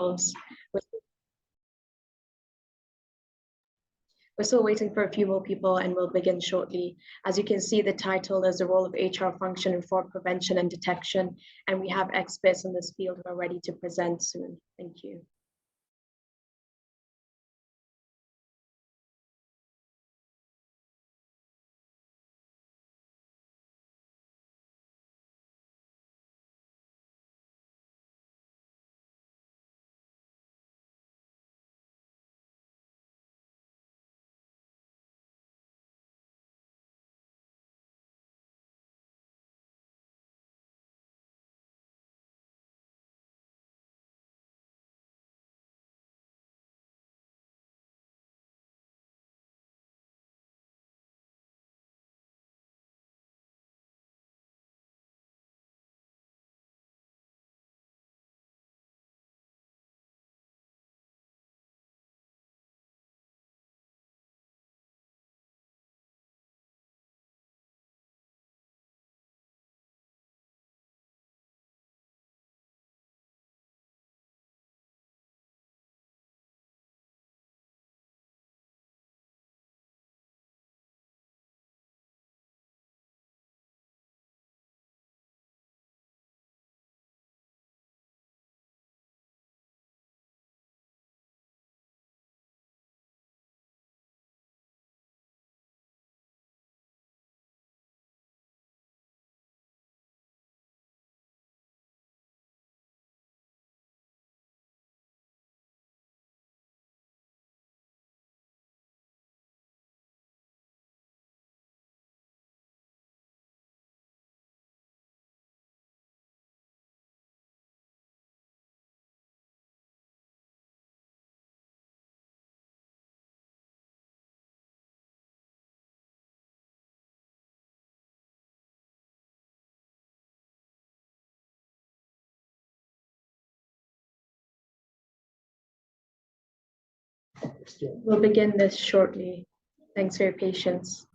We're still waiting for a few more people and we'll begin shortly. As you can see, the title is the role of HR function in fraud prevention and detection, and we have experts in this field who are ready to present soon. Thank you. We'll begin this shortly. Thanks for your patience.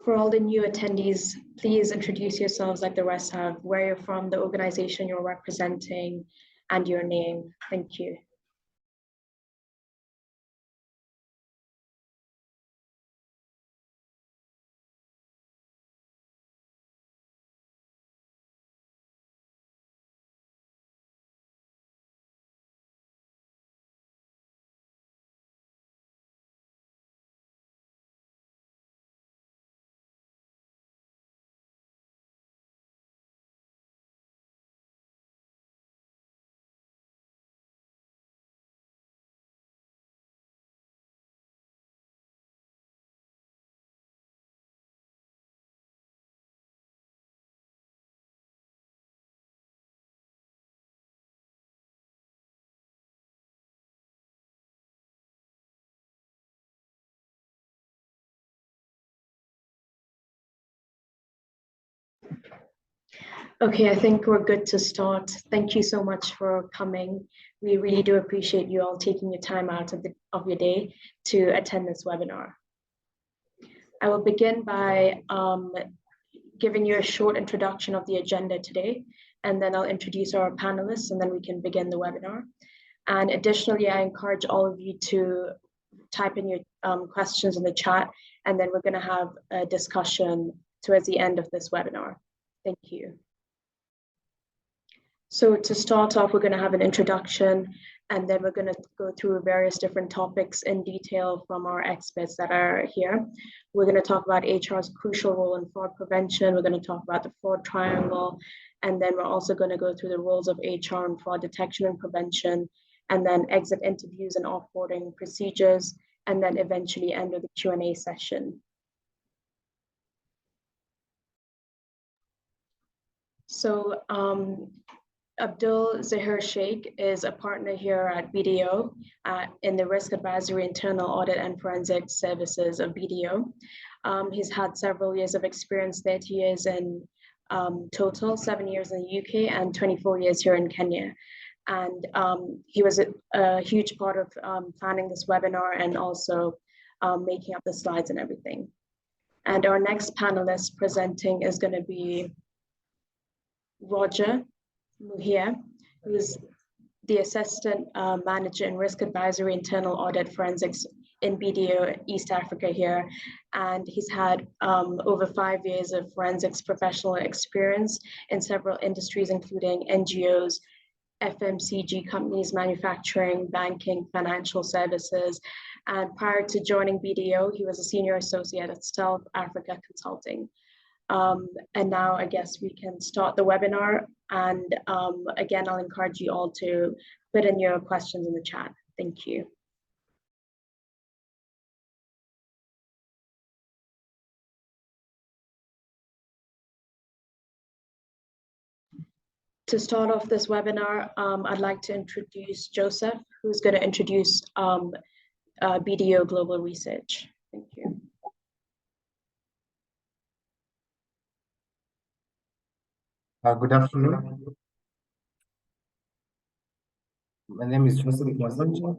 For all the new attendees, please introduce yourselves like the rest have, where you're from, the organization you're representing, and your name. Thank you. Okay, I think we're good to start. Thank you so much for coming. We really do appreciate you all taking your time out of your day to attend this webinar. I will begin by giving you a short introduction of the agenda today, and then I'll introduce our panelists, and then we can begin the webinar. And additionally, I encourage all of you to type in your questions in the chat, and then we're going to have a discussion towards the end of this webinar. Thank you. So to start off, we're going to have an introduction, and then we're going to go through various different topics in detail from our experts that are here. We're going to talk about HR's crucial role in fraud prevention. We're going to talk about the fraud triangle, and then we're also going to go through the roles of HR in fraud detection and prevention, and then exit interviews and offboarding procedures, and then eventually end with the Q&A session. So Abdul Zahir Sheikh is a partner here at BDO in the Risk Advisory, Internal Audit and Forensic Services of BDO. He's had several years of experience, 30 years in total, 7 years in the UK and 24 years here in Kenya. And he was a huge part of planning this webinar and also making up the slides and everything. And our next panelist presenting is going to be Roger Muhia, who's the Assistant Manager in Risk Advisory Internal Audit Forensics in BDO East Africa here. And he's had over 5 years of forensics professional experience in several industries, including NGOs, FMCG companies, manufacturing, banking, financial services. And prior to joining BDO, he was a senior associate at Stealth Africa Consulting. And now I guess we can start the webinar. And again, I'll encourage you all to put in your questions in the chat. Thank you. To start off this webinar, I'd like to introduce Joseph, who's going to introduce BDO Global Research. Thank you. Good afternoon. My name is Joseph Mwazanja.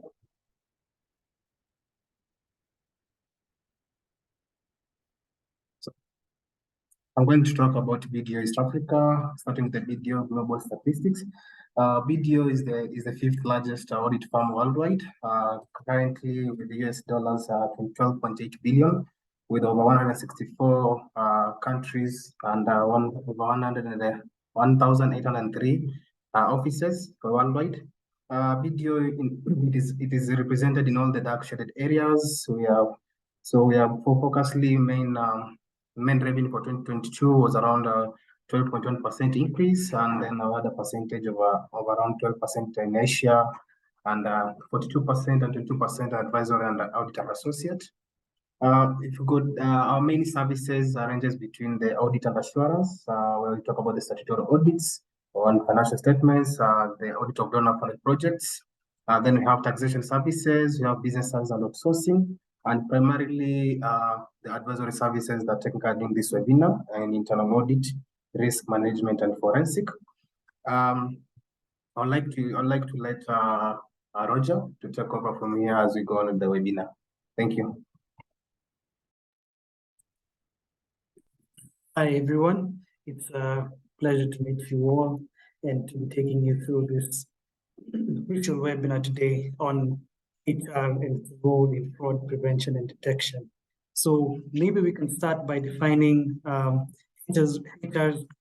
I'm going to talk about BDO East Africa, starting with the BDO Global Statistics. BDO is the 5th largest audit firm worldwide, currently with US dollars 12.8 billion, with over 164 countries and over 1,803 offices worldwide. BDO it is represented in all the dark shaded areas. We have focusedly main revenue for 2022 was around 12.1% increase, and then another percentage of around 12% in Asia, and 42% and 22% advisory and audit and associate. If you go, our main services ranges between the audit and assurance, where we talk about the statutory audits on financial statements, the audit of donor-funded projects. Then we have taxation services, we have business services and outsourcing, and primarily the advisory services that take part in this webinar, and internal audit, risk management, and forensic. I'd like to let Roger to take over from here as we go on with the webinar. Thank you. Hi everyone, it's a pleasure to meet you all and to be taking you through this virtual webinar today on HR and its role in fraud prevention and detection. So maybe we can start by defining HR's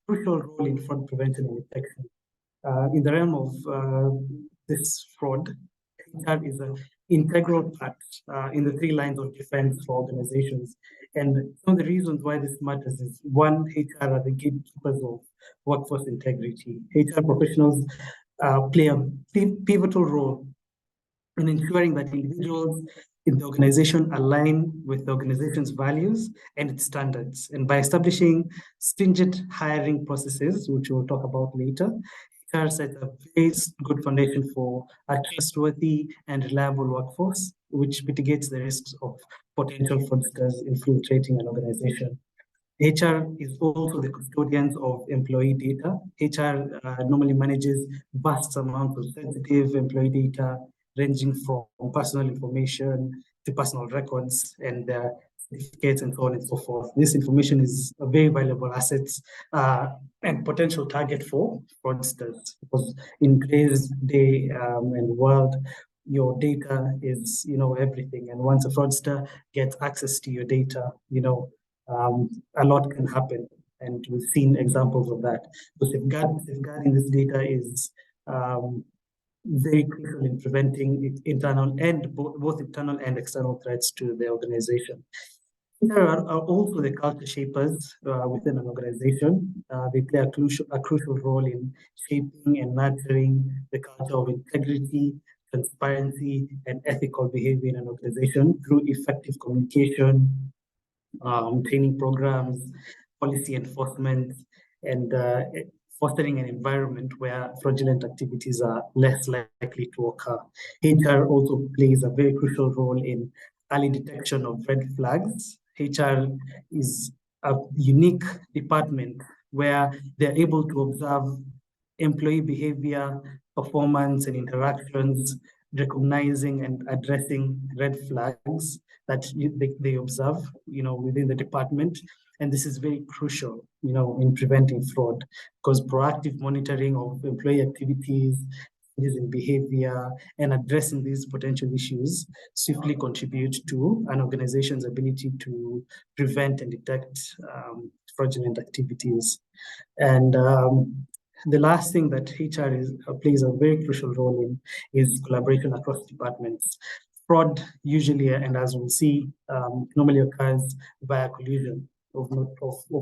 crucial role in fraud prevention and detection. In the realm of this fraud, HR is an integral part in the 3 lines of defense for organizations. And some of the reasons why this matters is, 1, HR are the gatekeepers of workforce integrity. HR professionals play a pivotal role in ensuring that individuals in the organization align with the organization's values and its standards. And by establishing stringent hiring processes, which we'll talk about later, HR sets a very good foundation for a trustworthy and reliable workforce, which mitigates the risks of potential fraudsters infiltrating an organization. HR is also the custodians of employee data. HR normally manages vast amounts of sensitive employee data, ranging from personal information to personal records and certificates and so on and so forth. This information is a very valuable asset and potential target for fraudsters, because in today's day and world, your data is, everything. And once a fraudster gets access to your data, a lot can happen. And we've seen examples of that. So safeguarding this data is very crucial in preventing both internal and external threats to the organization. There are also the culture shapers within an organization. They play a crucial role in shaping and nurturing the culture of integrity, transparency, and ethical behavior in an organization through effective communication, training programs, policy enforcement, and fostering an environment where fraudulent activities are less likely to occur. HR also plays a very crucial role in early detection of red flags. HR is a unique department where they're able to observe employee behavior performance and interactions, recognizing and addressing red flags that they observe, within the department. And this is very crucial, in preventing fraud, because proactive monitoring of employee activities, changes in behavior, and addressing these potential issues swiftly contribute to an organization's ability to prevent and detect fraudulent activities. And the last thing that HR plays a very crucial role in is collaboration across departments. Fraud usually, and as we'll see, normally occurs via collusion of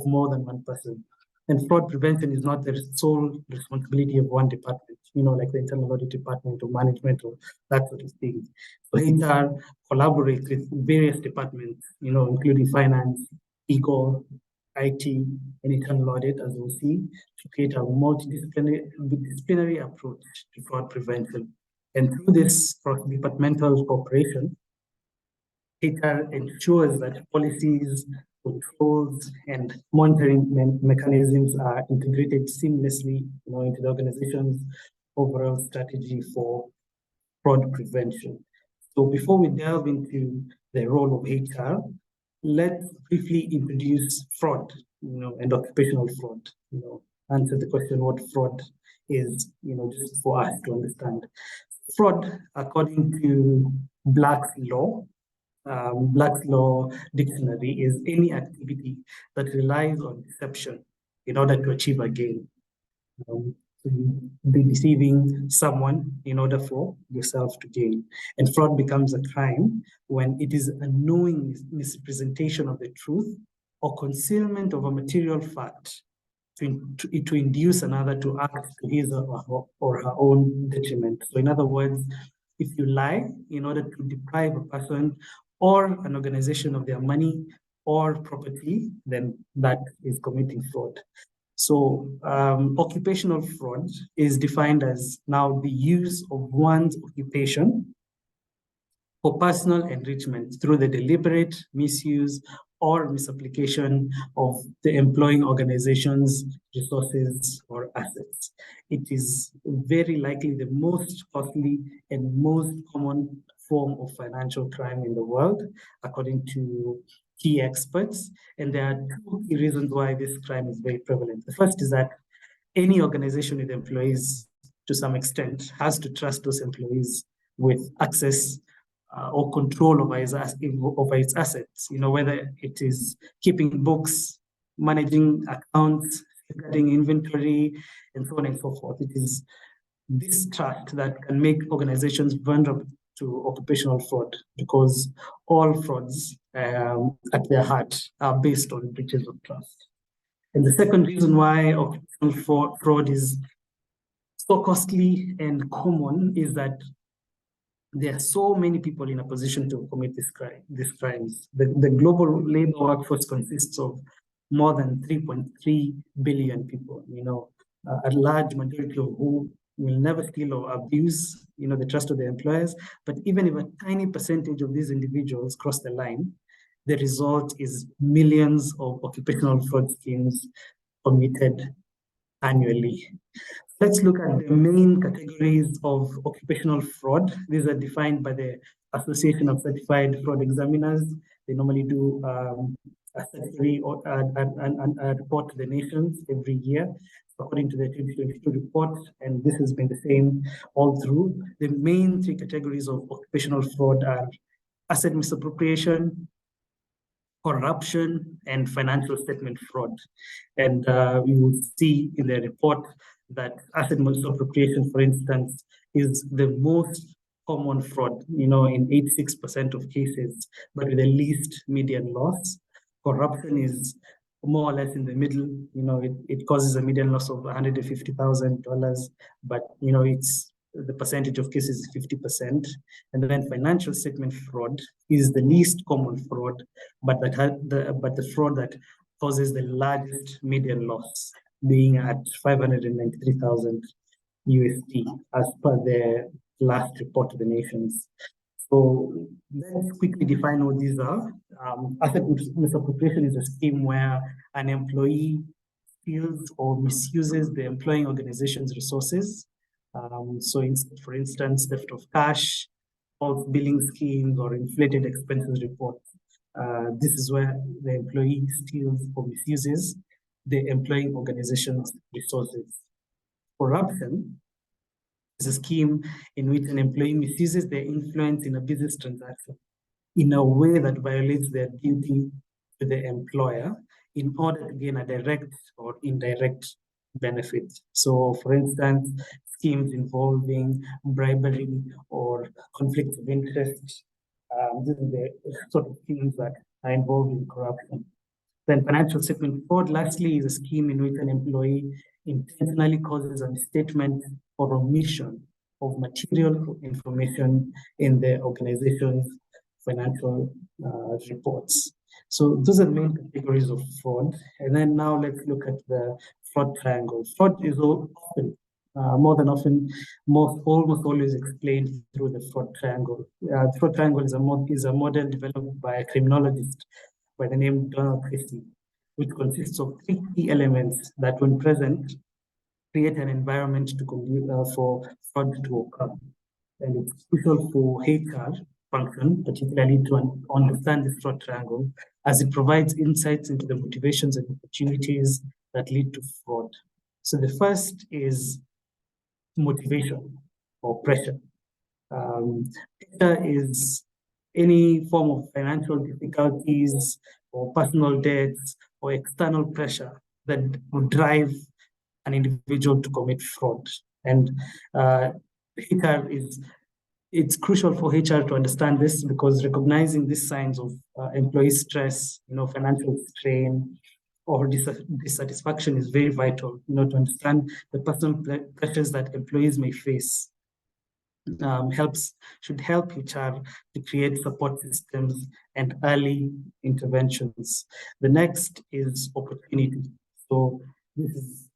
more than one person. And fraud prevention is not the sole responsibility of one department, like the internal audit department or management or that sort of thing. So HR collaborates with various departments, including finance, legal, IT, and internal audit, as we'll see, to create a multidisciplinary approach to fraud prevention. And through this cross-departmental cooperation, HR ensures that policies, controls, and monitoring mechanisms are integrated seamlessly, into the organization's overall strategy for fraud prevention. So before we delve into the role of HR, let's briefly introduce fraud, and occupational fraud. Answer the question what fraud is, just for us to understand. Fraud, according to Black's Law Dictionary, is any activity that relies on deception in order to achieve a gain. So you be deceiving someone in order for yourself to gain. And fraud becomes a crime when it is a knowing misrepresentation of the truth or concealment of a material fact to induce another to act to his or her own detriment. So in other words, if you lie in order to deprive a person or an organization of their money or property, then that is committing fraud. So occupational fraud is defined as now the use of one's occupation for personal enrichment through the deliberate misuse or misapplication of the employing organization's resources or assets. It is very likely the most costly and most common form of financial crime in the world, according to key experts. And there are two key reasons why this crime is very prevalent. The first is that any organization with employees, to some extent, has to trust those employees with access or control over its assets, whether it is keeping books, managing accounts, getting inventory, and so on and so forth. It is this trust that can make organizations vulnerable to occupational fraud, because all frauds at their heart are based on breaches of trust. And the second reason why occupational fraud is so costly and common is that there are so many people in a position to commit these crimes. The global labor workforce consists of more than 3.3 billion people, a large majority of whom will never steal or abuse, the trust of their employers. But even if a tiny percentage of these individuals cross the line, the result is millions of occupational fraud schemes committed annually. Let's look at the main categories of occupational fraud. These are defined by the Association of Certified Fraud Examiners. They normally do a statutory report to the nations every year, according to the 2022 report, and this has been the same all through. The main three categories of occupational fraud are asset misappropriation, corruption, and financial statement fraud. And we will see in the report that asset misappropriation, for instance, is the most common fraud, in 86% of cases, but with the least median loss. Corruption is more or less in the middle. It causes a median loss of $150,000, but it's the percentage of cases is 50%. And then financial statement fraud is the least common fraud, but the fraud that causes the largest median loss, being at 593,000 USD, as per the last report to the nations. So let's quickly define what these are. Asset misappropriation is a scheme where an employee steals or misuses the employing organization's resources For instance, theft of cash, false billing schemes, or inflated expenses reports. This is where the employee steals or misuses the employing organization's resources. Corruption is a scheme in which an employee misuses their influence in a business transaction in a way that violates their duty to the employer in order to gain a direct or indirect benefit. So, for instance, schemes involving bribery or conflicts of interest. These are the sort of schemes that are involved in corruption. Then financial statement fraud, lastly, is a scheme in which an employee intentionally causes a misstatement or omission of material information in the organization's financial reports. So those are the main categories of fraud. And then now let's look at the fraud triangle. Fraud is often, more than often, almost always explained through the fraud triangle. The fraud triangle is a model developed by a criminologist by the name Donald Christie, which consists of 3 key elements that, when present, create an environment for fraud to occur. And it's crucial for HR function, particularly to understand this fraud triangle, as it provides insights into the motivations and opportunities that lead to fraud. So the first is motivation or pressure. Pressure is any form of financial difficulties or personal debts or external pressure that would drive an individual to commit fraud. And it's crucial for HR to understand this, because recognizing these signs of employee stress, financial strain, or dissatisfaction is very vital, to understand the personal pressures that employees may face. Should help HR to create support systems and early interventions. The next is opportunity. So this is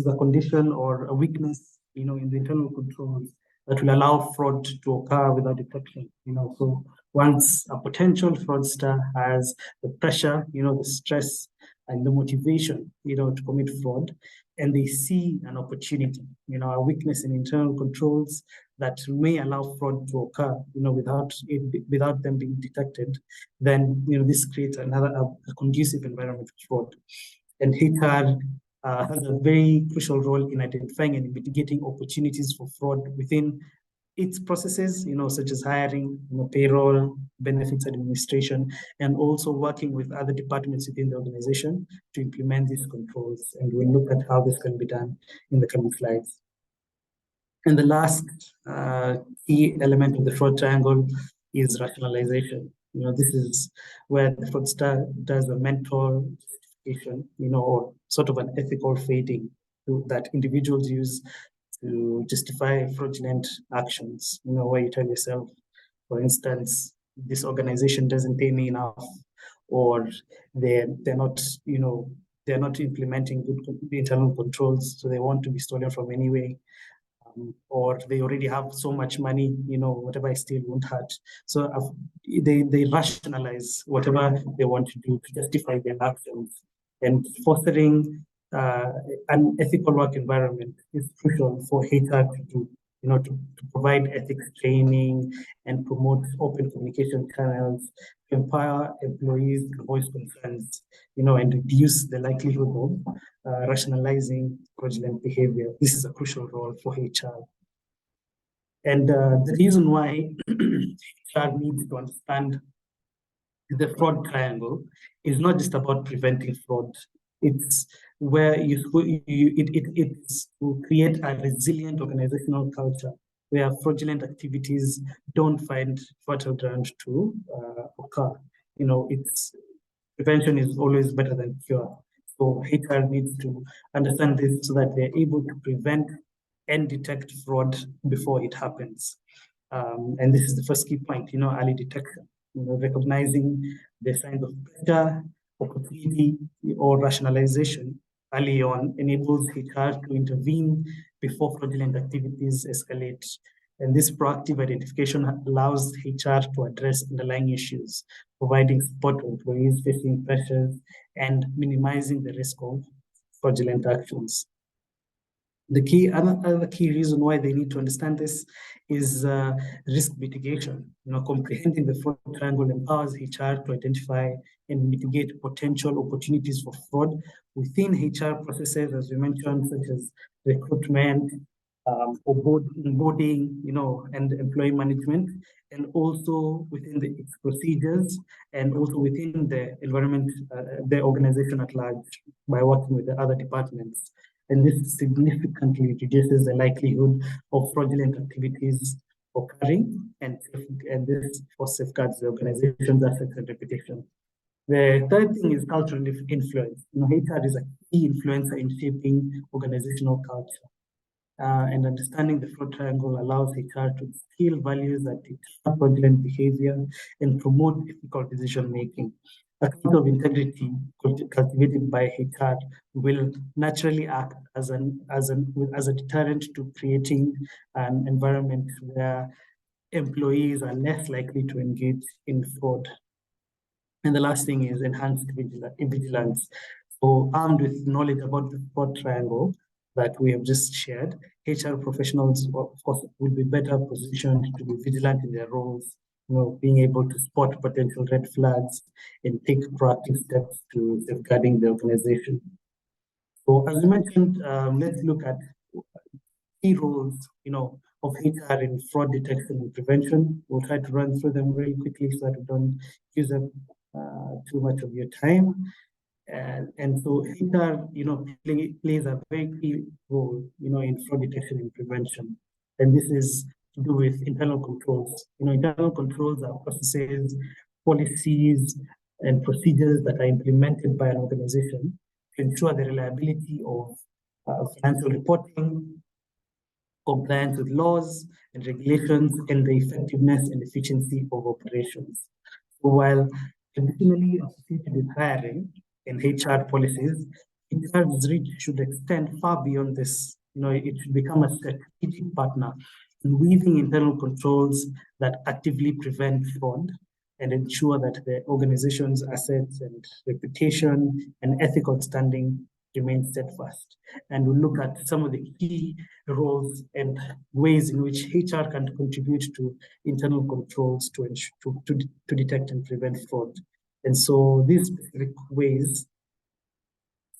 a condition or a weakness, in the internal controls that will allow fraud to occur without detection. So once a potential fraudster has the pressure, the stress and the motivation, to commit fraud, and they see an opportunity, a weakness in internal controls that may allow fraud to occur, without them being detected, then, this creates a conducive environment for fraud. And HR has a very crucial role in identifying and mitigating opportunities for fraud within its processes, such as hiring, payroll, benefits administration, and also working with other departments within the organization to implement these controls. And we'll look at how this can be done in the coming slides. And the last key element of the fraud triangle is rationalization. This is where the fraudster does a mental justification, or sort of an ethical fading that individuals use to justify fraudulent actions, where you tell yourself, for instance, this organization doesn't pay me enough, or they're not implementing good internal controls, so they want to be stolen from anyway, or they already have so much money, whatever I steal won't hurt. So they rationalize whatever they want to do to justify their actions, and fostering an ethical work environment is crucial for HR to do, to provide ethics training and promote open communication channels, to empower employees to voice concerns, and reduce the likelihood of rationalizing fraudulent behavior. This is a crucial role for HR. And the reason why HR needs to understand the fraud triangle is not just about preventing fraud. It's where it's to create a resilient organizational culture where fraudulent activities don't find fertile ground to occur. Prevention is always better than cure. So HR needs to understand this so that they're able to prevent and detect fraud before it happens. And this is the first key point, early detection. Recognizing the signs of pressure, opportunity, or rationalization early on enables HR to intervene before fraudulent activities escalate. And this proactive identification allows HR to address underlying issues, providing support to employees facing pressures and minimizing the risk of fraudulent actions. Another key reason why they need to understand this is risk mitigation. Comprehending the fraud triangle empowers HR to identify and mitigate potential opportunities for fraud within HR processes, as we mentioned, such as recruitment, onboarding, and employee management, and also within the procedures, and also within the environment, the organization at large, by working with the other departments. And this significantly reduces the likelihood of fraudulent activities occurring, and this safeguards the organization's assets and reputation. The third thing is cultural influence. HR is a key influencer in shaping organizational culture. And understanding the fraud triangle allows HR to instill values that deter fraudulent behavior and promote ethical decision making. A culture of integrity cultivated by HR will naturally act as a deterrent to creating an environment where employees are less likely to engage in fraud. And the last thing is enhanced vigilance. So armed with knowledge about the fraud triangle that we have just shared, HR professionals, of course, will be better positioned to be vigilant in their roles, being able to spot potential red flags and take proactive steps to safeguarding the organization. So as I mentioned, let's look at key roles, of HR in fraud detection and prevention. We'll try to run through them really quickly so that we don't use up too much of your time. And so HR, plays a very key role, in fraud detection and prevention. And this is to do with internal controls. Internal controls are processes, policies, and procedures that are implemented by an organization to ensure the reliability of financial reporting, compliance with laws and regulations, and the effectiveness and efficiency of operations. So while traditionally associated with hiring and HR policies, HR's reach should extend far beyond this. It should become a strategic partner in weaving internal controls that actively prevent fraud and ensure that the organization's assets and reputation and ethical standing remain steadfast. And we'll look at some of the key roles and ways in which HR can contribute to internal controls to detect and prevent fraud. And so these specific ways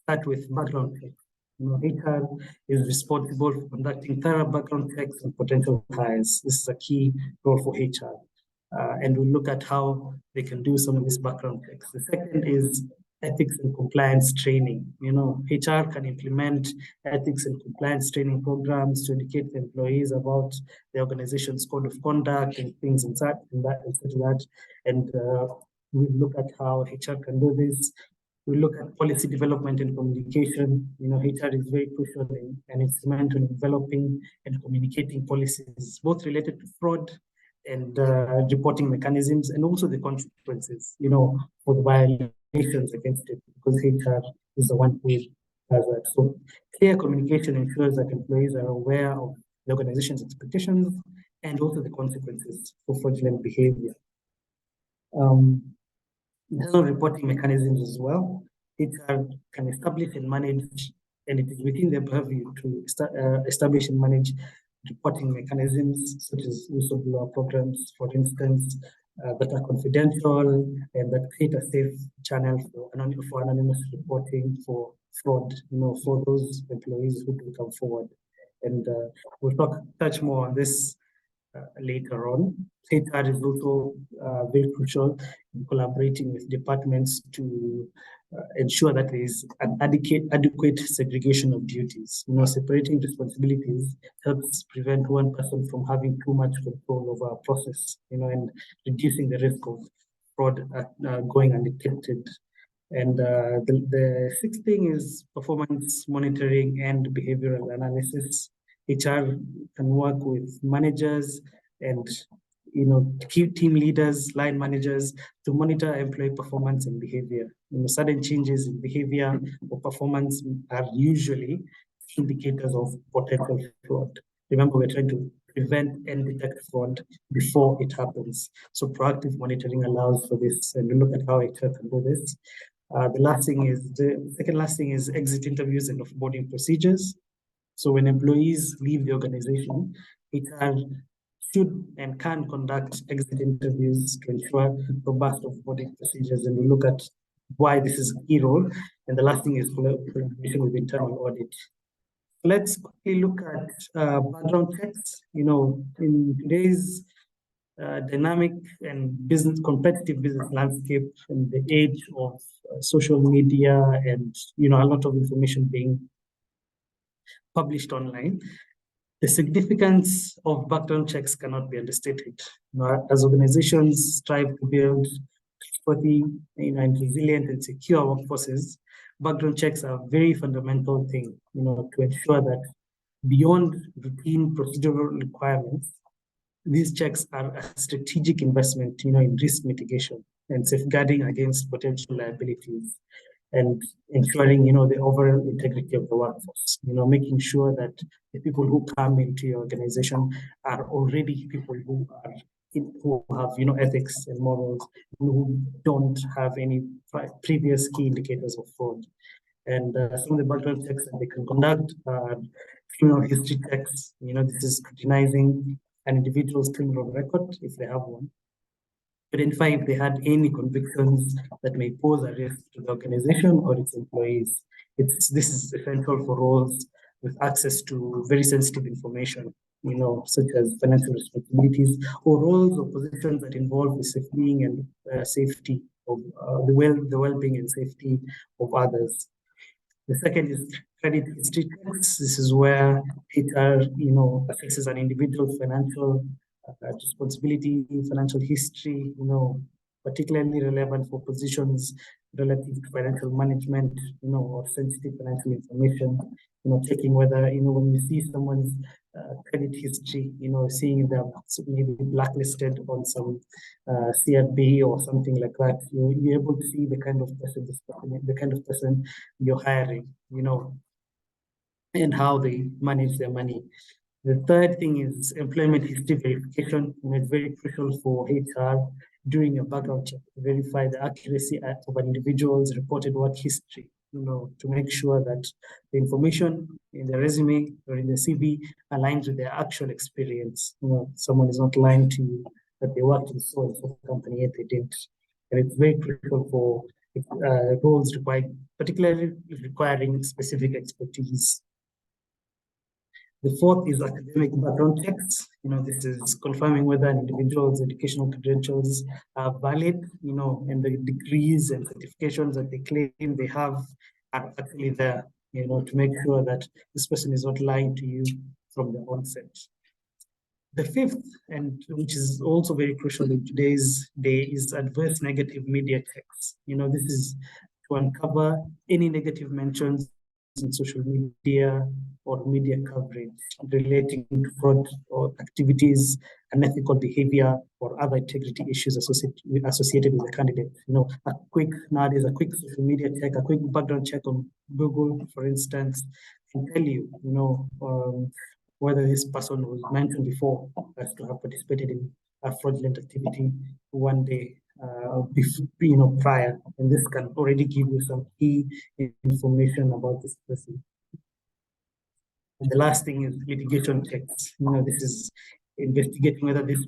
start with background checks. HR is responsible for conducting thorough background checks on potential hires. This is a key role for HR. And we'll look at how they can do some of these background checks. The second is ethics and compliance training. HR can implement ethics and compliance training programs to educate the employees about the organization's code of conduct and things and such that. And we'll look at how HR can do this. We look at policy development and communication. HR is very crucial and instrumental in developing and communicating policies, both related to fraud and reporting mechanisms, and also the consequences, for the violations against it, because HR is the one who does that. So clear communication ensures that employees are aware of the organization's expectations and also the consequences for fraudulent behavior. Internal reporting mechanisms as well. HR can establish and manage, and it is within their purview to establish and manage reporting mechanisms such as whistleblower programs, for instance, that are confidential and that create a safe channel for anonymous reporting for fraud, for those employees who can come forward. And we'll touch more on this later on. HR is also very crucial in collaborating with departments to ensure that there is an adequate segregation of duties. Separating responsibilities helps prevent one person from having too much control over a process, and reducing the risk of fraud going undetected. And the sixth thing is performance monitoring and behavioral analysis. HR can work with managers and key team leaders, line managers, to monitor employee performance and behavior. Sudden changes in behavior or performance are usually indicators of potential fraud. Remember, we're trying to prevent and detect fraud before it happens. So proactive monitoring allows for this, and we look at how HR can do this. The second last thing is exit interviews and offboarding procedures. So when employees leave the organization, HR should and can conduct exit interviews to ensure robust onboarding procedures, and we look at why this is a key role. And the last thing is collaboration with internal audit. Let's quickly look at background checks. In today's dynamic and competitive business landscape, and the age of social media, and a lot of information being published online, the significance of background checks cannot be understated. As organizations strive to build trustworthy, and resilient and secure workforces, background checks are a very fundamental thing, to ensure that beyond routine procedural requirements, these checks are a strategic investment, in risk mitigation and safeguarding against potential liabilities, and ensuring, the overall integrity of the workforce. Making sure that the people who come into your organization are already people who have, ethics and morals, who don't have any previous key indicators of fraud. And some of the background checks that they can conduct are criminal history checks. This is scrutinizing an individual's criminal record if they have one, identify if they had any convictions that may pose a risk to the organization or its employees. This is essential for roles with access to very sensitive information, such as financial responsibilities, or roles or positions that involve the safety and safety of the well-being and safety of others. The second is credit history checks. This is where HR, assesses an individual's financial responsibility, financial history, particularly relevant for positions relative to financial management, or sensitive financial information, checking whether, when you see someone's credit history, seeing them maybe blacklisted on some CRB or something like that, you're able to see the kind of person you're hiring, and how they manage their money. The third thing is employment history verification. It's very crucial for HR during a background check to verify the accuracy of an individual's reported work history, to make sure that the information in the resume or in the CV aligns with their actual experience. Someone is not lying to you that they worked in so and so company, yet they didn't. And it's very crucial for roles particularly requiring specific expertise. The fourth is academic background checks. This is confirming whether an individual's educational credentials are valid, and the degrees and certifications that they claim they have are actually there, to make sure that this person is not lying to you from the onset. The fifth, and which is also very crucial in today's day, is adverse negative media checks. This is to uncover any negative mentions in social media or media coverage relating to fraud or activities, unethical behavior, or other integrity issues associated with the candidate. Nowadays, a quick social media check, a quick background check on Google, for instance, can tell you, whether this person was mentioned before as to have participated in a fraudulent activity one day prior, and this can already give you some key information about this person. And the last thing is litigation checks. This is investigating whether this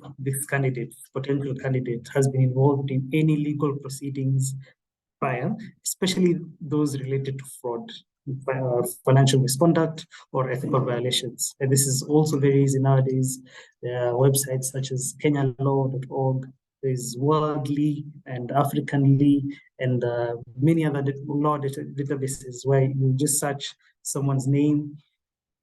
potential candidate, has been involved in any legal proceedings prior, especially those related to fraud, financial misconduct, or ethical violations. And this is also very easy nowadays. There are websites such as kenyalaw.org. There's Worldly and Africanly, and many other law databases where you just search someone's name,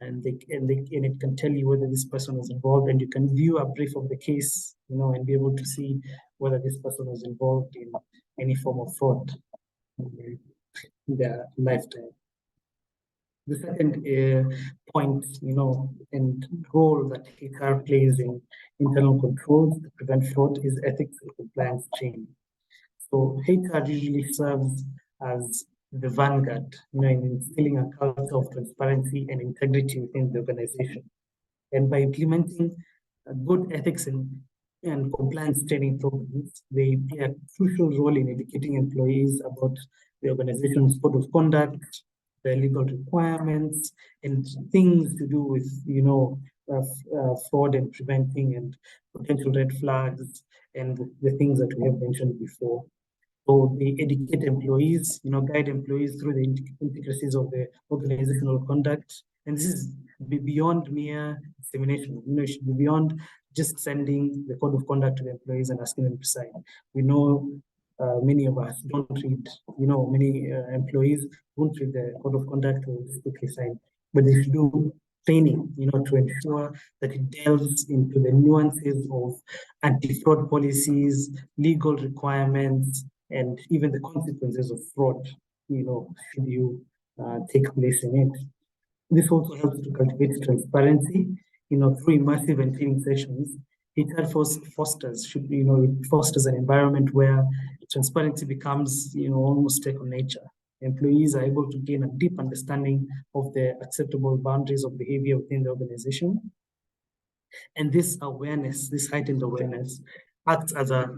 and it can tell you whether this person was involved, and you can view a brief of the case, and be able to see whether this person was involved in any form of fraud in their lifetime. The second point, and role that HR plays in internal controls to prevent fraud is ethics and compliance training. So HR usually serves as the vanguard, in instilling a culture of transparency and integrity within the organization. And by implementing good ethics and compliance training programs, they play a crucial role in educating employees about the organization's code of conduct, the legal requirements, and things to do with, fraud and preventing and potential red flags and the things that we have mentioned before. So they educate employees, guide employees through the intricacies of the organizational conduct. And this is beyond mere dissemination. It should be beyond just sending the code of conduct to the employees and asking them to sign. We know many of us don't read, many employees won't read the code of conduct or just quickly sign, but they should do training, to ensure that it delves into the nuances of anti-fraud policies, legal requirements, and even the consequences of fraud, should you take place in it. This also helps to cultivate transparency, through immersive and training sessions. HR fosters it fosters an environment where transparency becomes, almost second nature. Employees are able to gain a deep understanding of the acceptable boundaries of behavior within the organization. And this awareness, this heightened awareness, acts as a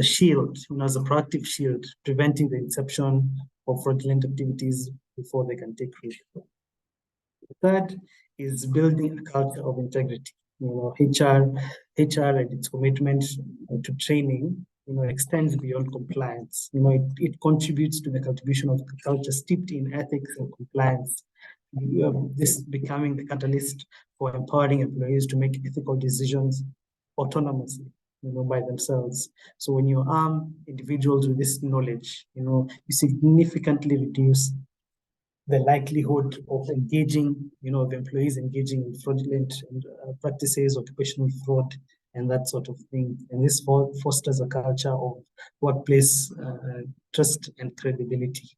shield, as a proactive shield, preventing the inception of fraudulent activities before they can take root. The third is building a culture of integrity. HR and its commitment to training, extends beyond compliance. It contributes to the cultivation of a culture steeped in ethics and compliance. This becoming the catalyst for empowering employees to make ethical decisions autonomously, by themselves. So when you arm individuals with this knowledge, you significantly reduce the likelihood of engaging, of employees engaging in fraudulent practices, occupational fraud, and that sort of thing. And this fosters a culture of workplace trust and credibility.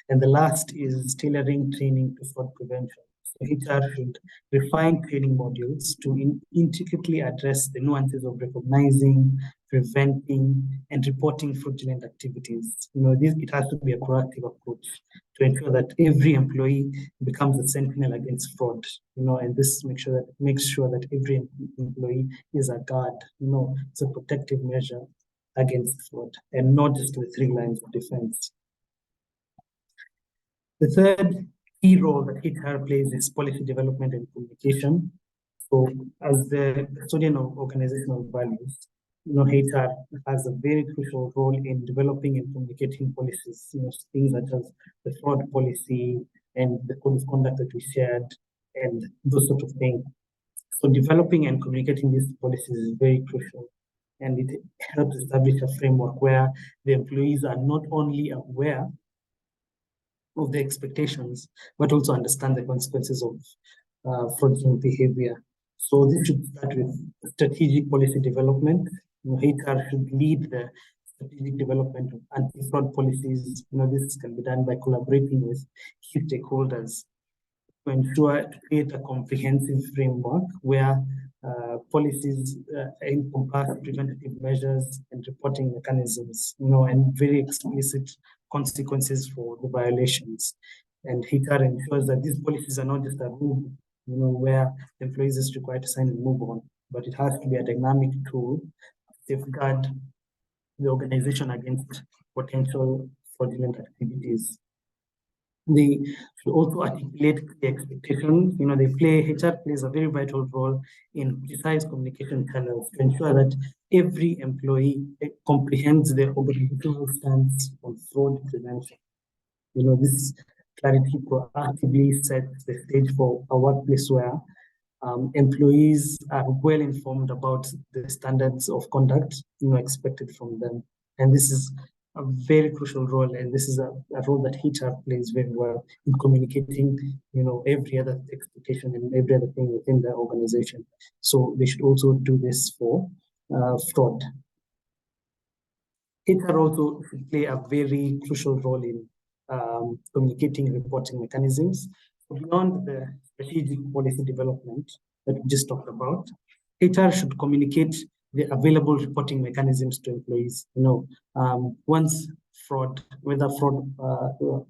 And the last is tailoring training to fraud prevention. So HR should refine training modules to intricately address the nuances of recognizing, preventing, and reporting fraudulent activities. It has to be a proactive approach to ensure that every employee becomes a sentinel against fraud. And this makes sure that every employee is a guard. It's a protective measure against fraud, and not just the 3 lines of defense. The third key role that HR plays is policy development and communication. So as the custodian of organizational values, HR has a very crucial role in developing and communicating policies, things such as the fraud policy and the code of conduct that we shared and those sort of things. So developing and communicating these policies is very crucial, and it helps establish a framework where the employees are not only aware of the expectations, but also understand the consequences of fraudulent behavior. So this should start with strategic policy development. HR should lead the strategic development of anti-fraud policies. This can be done by collaborating with key stakeholders to create a comprehensive framework where policies encompass preventative measures and reporting mechanisms, and very explicit consequences for the violations. And HR ensures that these policies are not just a rule, where employees is required to sign and move on, but it has to be a dynamic tool to safeguard the organization against potential fraudulent activities. They should also articulate the expectations. HR plays a very vital role in precise communication channels to ensure that every employee comprehends the organizational stance on fraud prevention. This clarity proactively sets the stage for a workplace where employees are well informed about the standards of conduct expected from them. And this is a very crucial role, and this is a role that HR plays very well in communicating every other expectation and every other thing within the organization. So they should also do this for fraud. HR also should play a very crucial role in communicating reporting mechanisms. Beyond the strategic policy development that we just talked about, HR should communicate the available reporting mechanisms to employees. Once whether fraud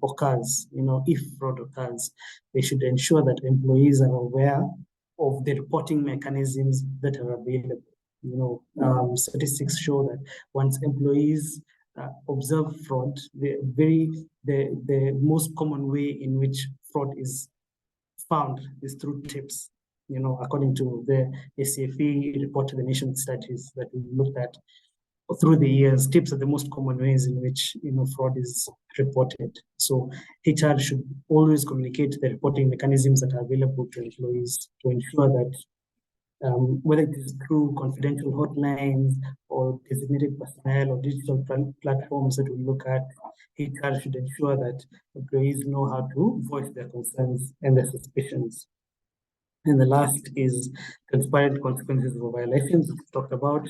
occurs, if fraud occurs, they should ensure that employees are aware of the reporting mechanisms that are available. Statistics show that once employees observe fraud, the most common way in which fraud is found is through tips. According to the ACFE report to the nation studies that we looked at through the years, tips are the most common ways in which fraud is reported. So HR should always communicate the reporting mechanisms that are available to employees to ensure that whether it is through confidential hotlines or designated personnel or digital platforms that we look at, HR should ensure that employees know how to voice their concerns and their suspicions. And the last is transparent consequences of violations, which we talked about.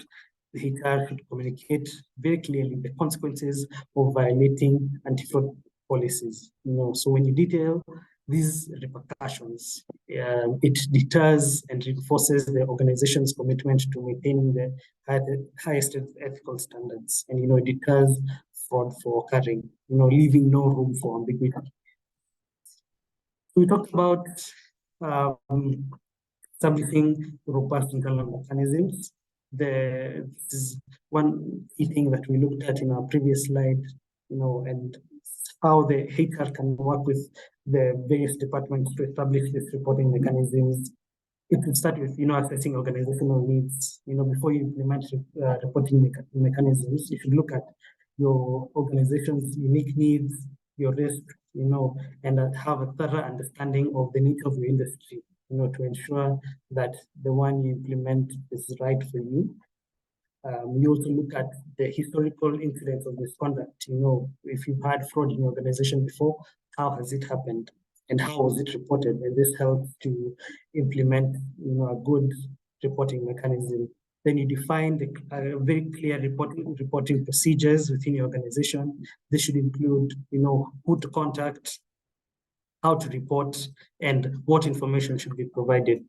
The HR should communicate very clearly the consequences of violating anti-fraud policies. So when you detail these repercussions, it deters and reinforces the organization's commitment to maintaining the highest ethical standards, and it deters fraud from occurring, leaving no room for ambiguity. We talked about establishing robust internal mechanisms. This is one key thing that we looked at in our previous slide, and how the HR can work with the various departments to establish these reporting mechanisms. It will start with, assessing organizational needs. Before you implement reporting mechanisms, you should look at your organization's unique needs, your risk, and have a thorough understanding of the needs of your industry, to ensure that the one you implement is right for you. You also look at the historical incidents of misconduct. If you've had fraud in your organization before, how has it happened and how was it reported? And this helps to implement, a good reporting mechanism. Then you define the very clear reporting procedures within your organization. This should include, who to contact, how to report, and what information should be provided.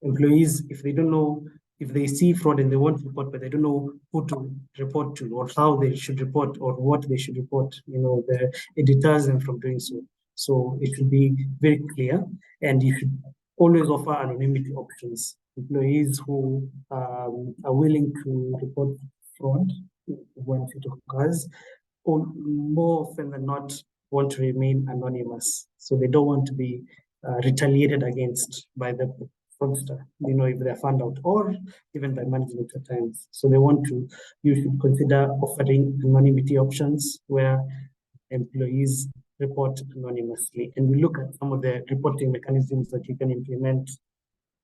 Employees, if they don't know, if they see fraud and they want to report, but they don't know who to report to or how they should report or what they should report, it deters them from doing so. So it should be very clear, and you should always offer anonymity options. Employees who are willing to report fraud once it occurs, more often than not, want to remain anonymous. So they don't want to be retaliated against by the fraudster, if they're found out, or even by management at times. So you should consider offering anonymity options where employees report anonymously. And we look at some of the reporting mechanisms that you can implement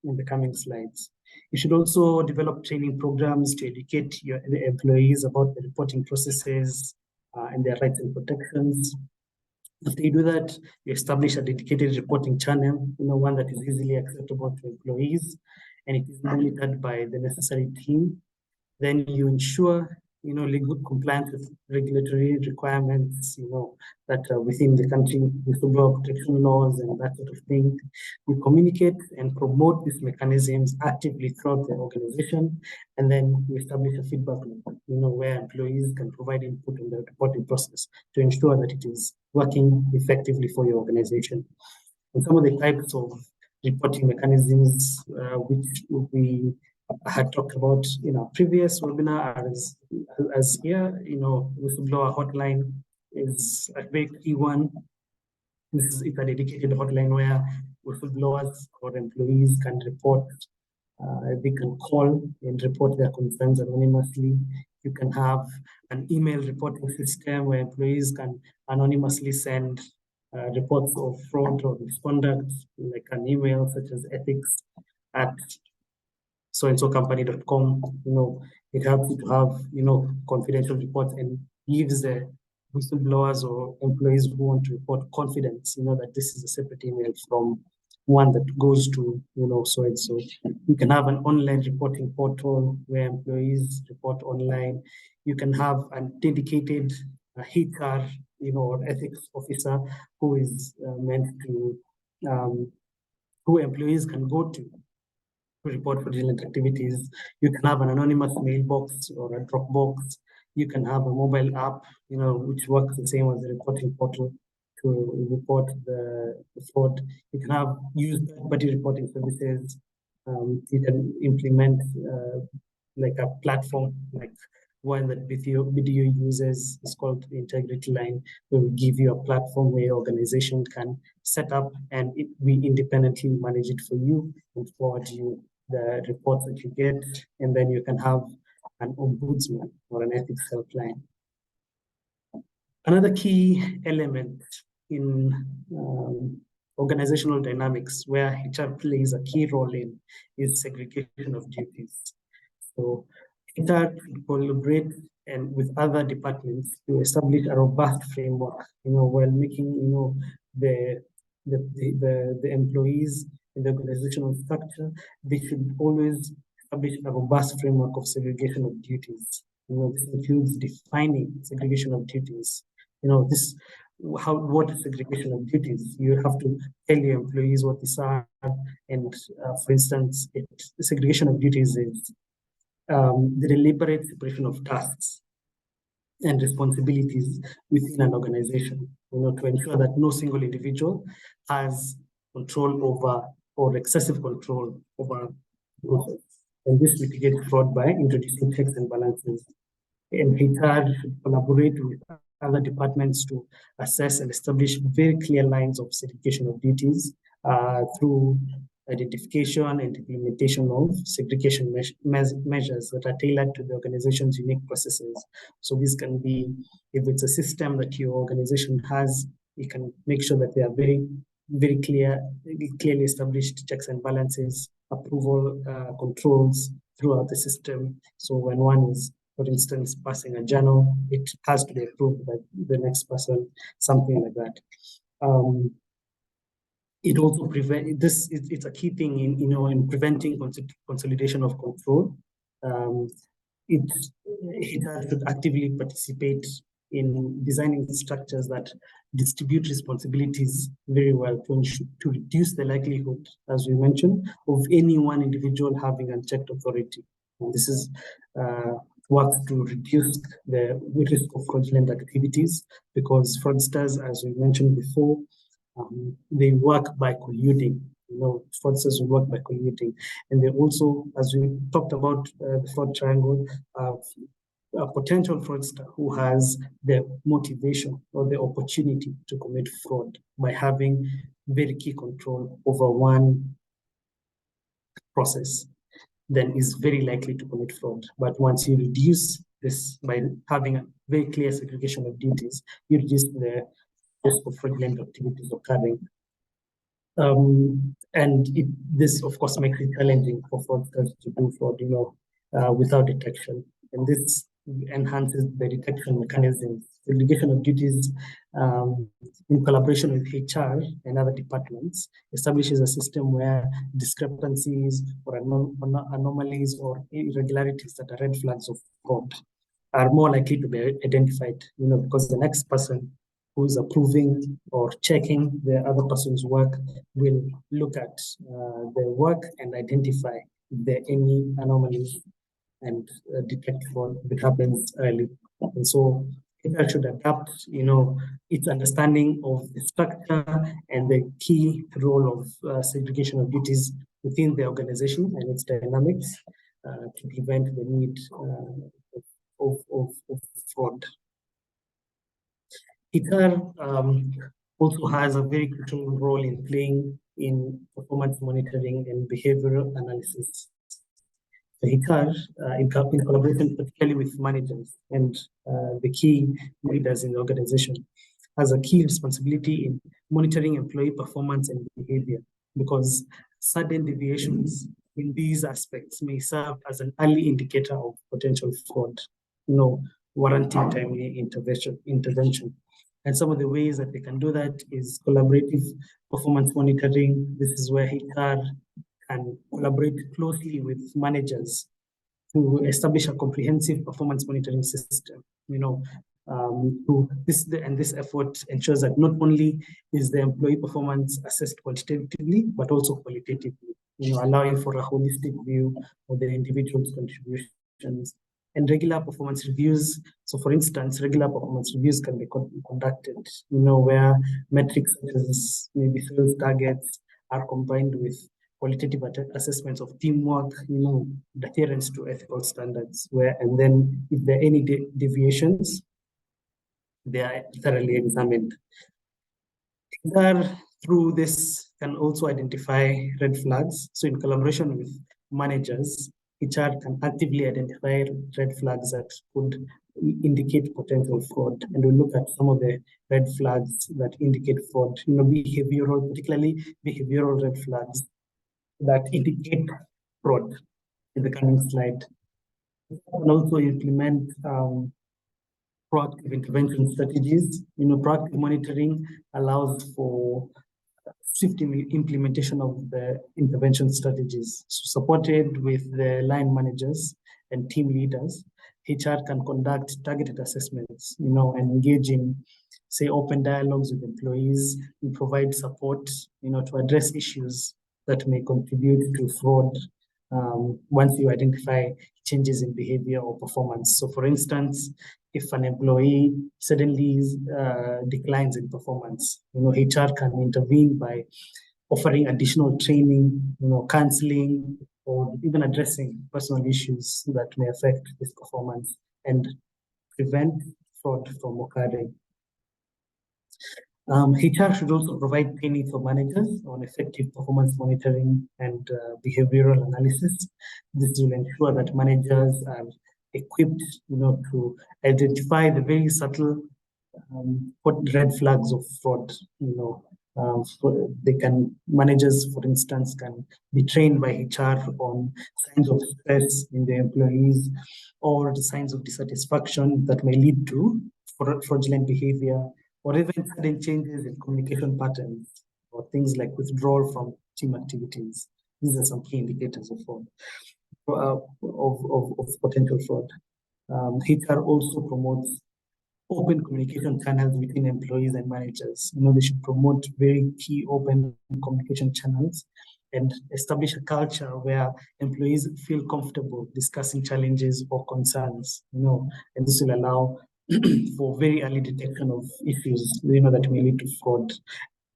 in the coming slides. You should also develop training programs to educate the employees about the reporting processes and their rights and protections. After you do that, you establish a dedicated reporting channel, one that is easily accessible to employees, and it is monitored by the necessary team. Then you ensure, legal compliance with regulatory requirements, that are within the country, whistleblower protection laws and that sort of thing. You communicate and promote these mechanisms actively throughout the organization, and then you establish a feedback loop, where employees can provide input on the reporting process to ensure that it is working effectively for your organization. And some of the types of reporting mechanisms which we had talked about in our previous webinar as here, whistleblower hotline is a very key one. It's a dedicated hotline where whistleblowers or employees can report, they can call and report their concerns anonymously. You can have an email reporting system where employees can anonymously send reports of fraud or misconduct, like an email such as ethics@soandsocompany.com. It helps you to have, confidential reports and gives the whistleblowers or employees who want to report confidence, that this is a separate email from one that goes to, so and so. You can have an online reporting portal where employees report online. You can have a dedicated HR, or ethics officer who is meant to, who employees can go to report fraudulent activities. You can have an anonymous mailbox or a Dropbox. You can have a mobile app, which works the same as the reporting portal to report the fraud. You can use third-party reporting services. You can implement like a platform like one that BDO uses is called the Integrity Line, where we give you a platform where your organization can set up and we independently manage it for you and forward you the reports that you get, and then you can have an ombudsman or an ethics helpline. Another key element in organizational dynamics where HR plays a key role in is segregation of duties. So HR collaborate and with other departments to establish a robust framework, while making, the employees in the organizational structure, they should always establish a robust framework of segregation of duties. This includes defining segregation of duties. What is segregation of duties? You have to tell your employees what these are. And for instance, segregation of duties is the deliberate separation of tasks and responsibilities within an organization, to ensure that no single individual has control over or excessive control over process. And this mitigates fraud by introducing checks and balances. And HR should collaborate with other departments to assess and establish very clear lines of segregation of duties through identification and implementation of segregation measures that are tailored to the organization's unique processes. So this can be, if it's a system that your organization has, you can make sure that they are very, very clearly established checks and balances, approval controls throughout the system. So when one is, for instance, passing a journal, it has to be approved by the next person, something like that. It also prevents it's a key thing in preventing consolidation of control. It should actively participate in designing structures that distribute responsibilities very well to reduce the likelihood, as we mentioned, of any one individual having unchecked authority. And this is work to reduce the risk of fraudulent activities, because fraudsters, as we mentioned before, they work by colluding. Fraudsters will work by colluding, and they also, as we talked about the fraud triangle, a potential fraudster who has the motivation or the opportunity to commit fraud by having very key control over one process, then is very likely to commit fraud. But once you reduce this by having a very clear segregation of duties, you reduce the risk of fraudulent activities occurring. And this, of course, makes it challenging for fraudsters to do fraud, without detection. And this enhances the detection mechanisms. Segregation of duties in collaboration with HR and other departments establishes a system where discrepancies or anomalies or irregularities that are red flags of fraud are more likely to be identified, because the next person who is approving or checking the other person's work will look at their work and identify if there are any anomalies and detect fraud if it happens early. And so HR should adapt, its understanding of the structure and the key role of segregation of duties within the organization and its dynamics to prevent the need of fraud. HR also has a very crucial role in playing in performance monitoring and behavioral analysis. The HR, in collaboration particularly with managers and the key leaders in the organization, has a key responsibility in monitoring employee performance and behavior, because sudden deviations in these aspects may serve as an early indicator of potential fraud, warranting timely intervention. And some of the ways that they can do that is collaborative performance monitoring. This is where HR can collaborate closely with managers to establish a comprehensive performance monitoring system. This effort ensures that not only is the employee performance assessed quantitatively, but also qualitatively, allowing for a holistic view of the individual's contributions. And regular performance reviews. So for instance, regular performance reviews can be conducted, where metrics such as maybe sales targets are combined with qualitative assessments of teamwork, adherence to ethical standards, and then if there are any deviations, they are thoroughly examined. HR, through this, can also identify red flags. So in collaboration with managers, HR can actively identify red flags that could indicate potential fraud. And we look at some of the red flags that indicate fraud, particularly behavioral red flags that indicate fraud in the coming slide. We can also implement proactive intervention strategies. Proactive monitoring allows for swift implementation of the intervention strategies. So supported with the line managers and team leaders, HR can conduct targeted assessments, and engage in, say, open dialogues with employees and provide support, to address issues that may contribute to fraud once you identify changes in behavior or performance. So for instance, if an employee suddenly declines in performance, HR can intervene by offering additional training, counseling, or even addressing personal issues that may affect this performance and prevent fraud from occurring. HR should also provide training for managers on effective performance monitoring and behavioral analysis. This will ensure that managers are equipped, to identify the very subtle red flags of fraud. Managers, for instance, can be trained by HR on signs of stress in their employees or the signs of dissatisfaction that may lead to fraudulent behavior, or even sudden changes in communication patterns, or things like withdrawal from team activities. These are some key indicators of fraud, of potential fraud. HR also promotes open communication channels between employees and managers. They should promote very key open communication channels and establish a culture where employees feel comfortable discussing challenges or concerns, and this will allow for very early detection of issues, that may lead to fraud,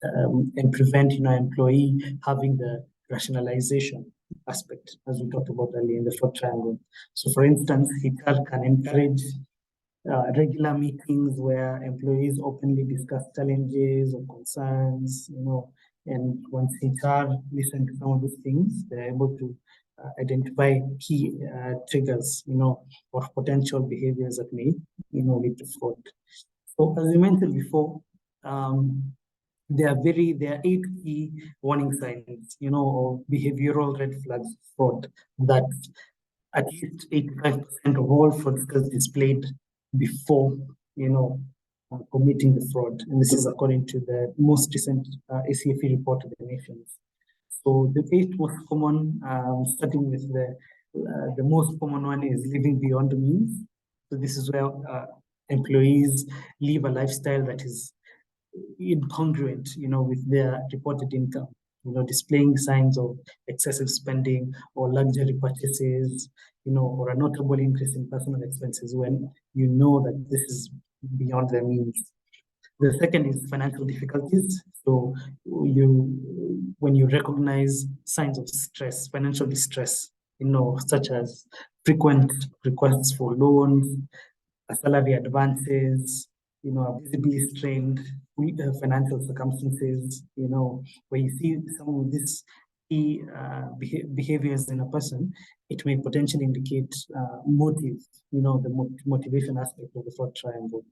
and prevent, employee having the rationalization aspect, as we talked about earlier in the fraud triangle. So for instance, HR can encourage regular meetings where employees openly discuss challenges or concerns, and once HR listen to some of these things, they're able to identify key triggers, or potential behaviors that may, lead to fraud. So as we mentioned before, there are 8 key warning signs, or behavioral red flags of fraud that at least 85% of all fraudsters displayed before, committing the fraud. And this is according to the most recent ACFE report to the nations. So the 8 most common, starting with the most common one, is living beyond the means. So this is where employees live a lifestyle that is incongruent, with their reported income, displaying signs of excessive spending or luxury purchases, or a notable increase in personal expenses when you know that this is beyond their means. The second is financial difficulties. So when you recognize signs of stress, financial distress, such as frequent requests for loans, salary advances, visibly strained financial circumstances, where you see some of these key behaviors in a person, it may potentially indicate motive, the motivation aspect of the fraud triangle.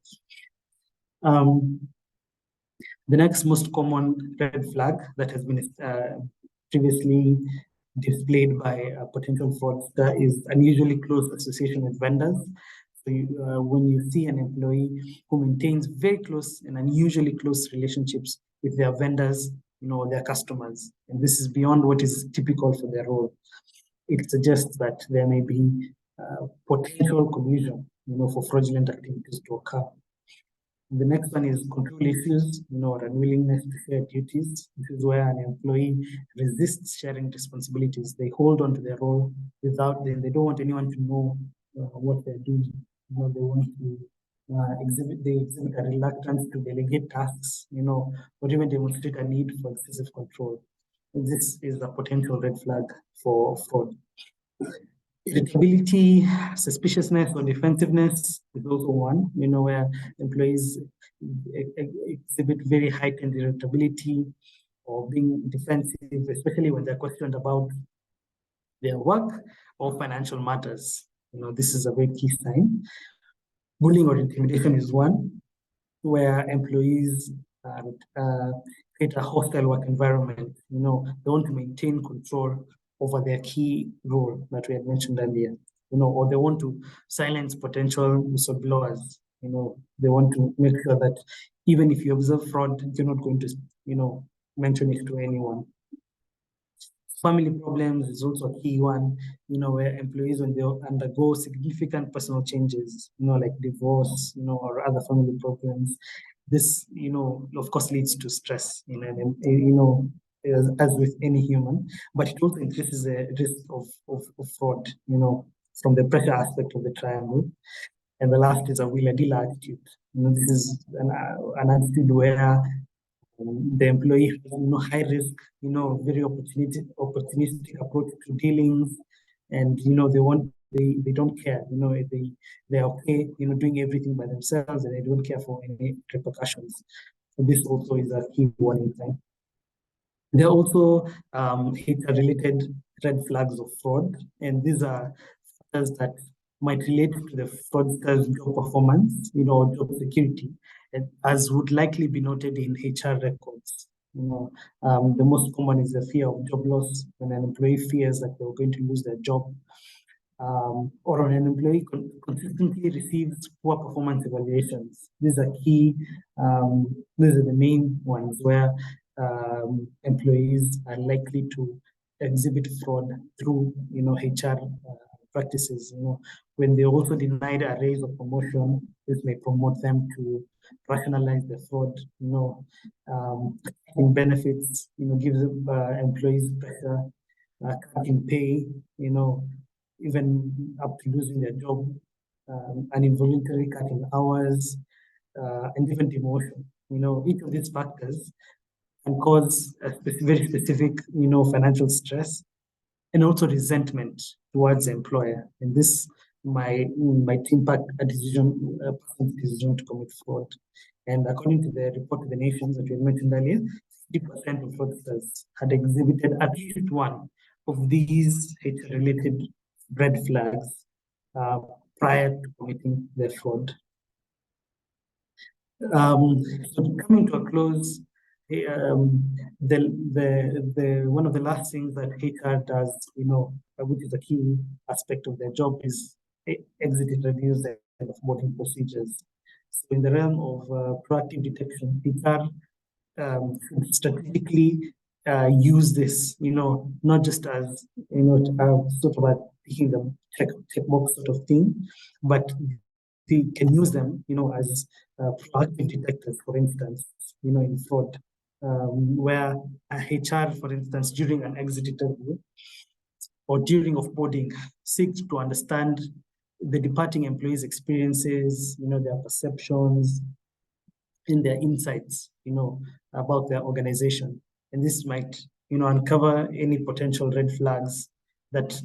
The next most common red flag that has been previously displayed by a potential fraudster is unusually close association with vendors. So when you see an employee who maintains very close and unusually close relationships with their vendors, their customers, and this is beyond what is typical for their role, it suggests that there may be potential collusion, for fraudulent activities to occur. The next one is control issues, or unwillingness to share duties. This is where an employee resists sharing responsibilities. They hold on to their role they don't want anyone to know what they're doing. They want to exhibit a reluctance to delegate tasks, or even demonstrate a need for excessive control. This is a potential red flag for fraud. Irritability, suspiciousness, or defensiveness is also one, where employees exhibit very heightened irritability or being defensive, especially when they're questioned about their work or financial matters. This is a very key sign. Bullying or intimidation is one, where employees create a hostile work environment. They want to maintain control over their key role that we had mentioned earlier, or they want to silence potential whistleblowers. They want to make sure that even if you observe fraud, you're not going to, mention it to anyone. Family problems is also a key one, where employees, when they undergo significant personal changes, like divorce, or other family problems, this, of course, leads to stress, as with any human, but it also increases the risk of fraud, from the pressure aspect of the triangle. And the last is a wheeler-dealer attitude. This is an attitude where the employee has high risk, very opportunistic approach to dealings, and they don't care, they're okay, doing everything by themselves, and they don't care for any repercussions. So this also is a key warning sign. There are also HR-related red flags of fraud, and these are factors that might relate to the fraudster's job performance, or job security, as would likely be noted in HR records. The most common is the fear of job loss, when an employee fears that they're going to lose their job, or when an employee consistently receives poor performance evaluations. These are key, these are the main ones where employees are likely to exhibit fraud through, HR practices. When they also denied a raise or promotion, this may promote them to rationalize the fraud. In benefits, gives employees pressure, cutting pay, even up to losing their job, an involuntary cutting hours, and even demotion. Each of these factors can cause a very specific, financial stress, and also resentment towards the employer. And this might impact a person's decision to commit fraud. And according to the report of the nations that we mentioned earlier, 50% of fraudsters had exhibited at least one of these HR-related red flags prior to committing their fraud. So coming to a close, one of the last things that HR does, which is a key aspect of their job, is exit interviews and offboarding procedures. So in the realm of proactive detection, HR should strategically use this, not just as, sort of a picking the checkbox sort of thing, but they can use them, as proactive detectors, for instance, in fraud, where a HR, for instance, during an exit interview or during offboarding, seeks to understand the departing employees' experiences, their perceptions, and their insights, about their organization. And this might, uncover any potential red flags that,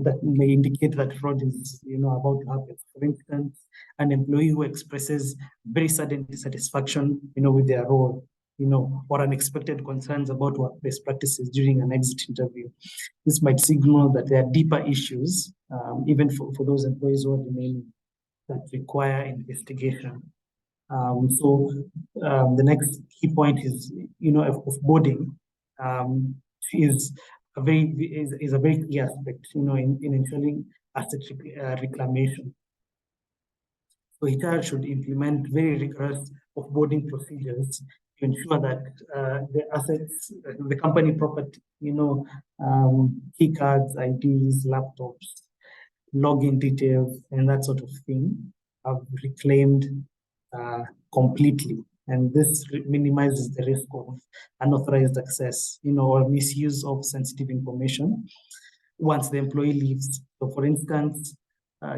that may indicate that fraud is, about to happen. For instance, an employee who expresses very sudden dissatisfaction, with their role, or unexpected concerns about work best practices during an exit interview. This might signal that there are deeper issues, even for those employees who are remaining, that require investigation. So the next key point is, offboarding is a very key aspect, in ensuring asset reclamation. So HR should implement very rigorous offboarding procedures to ensure that the assets, the company property, key cards, IDs, laptops, login details, and that sort of thing are reclaimed completely. And this minimizes the risk of unauthorized access, or misuse of sensitive information once the employee leaves. So for instance,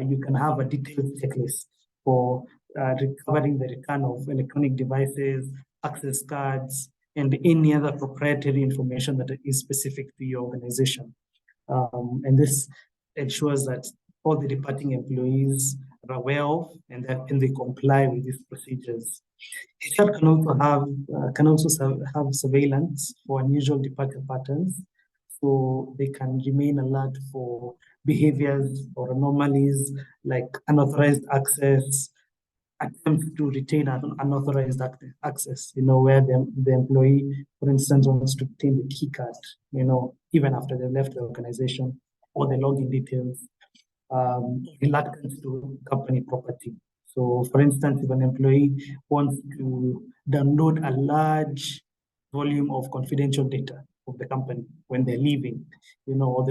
you can have a detailed checklist for recovering the return of electronic devices, access cards, and any other proprietary information that is specific to your organization. And this ensures that all the departing employees are aware of and they comply with these procedures. HR can also have surveillance for unusual departure patterns, so they can remain alert for behaviors or anomalies like unauthorized access, attempts to retain unauthorized access, where the employee, for instance, wants to retain the key card, even after they left the organization, or the login details, reluctance to company property. So, for instance, if an employee wants to download a large volume of confidential data of the company when they're leaving, or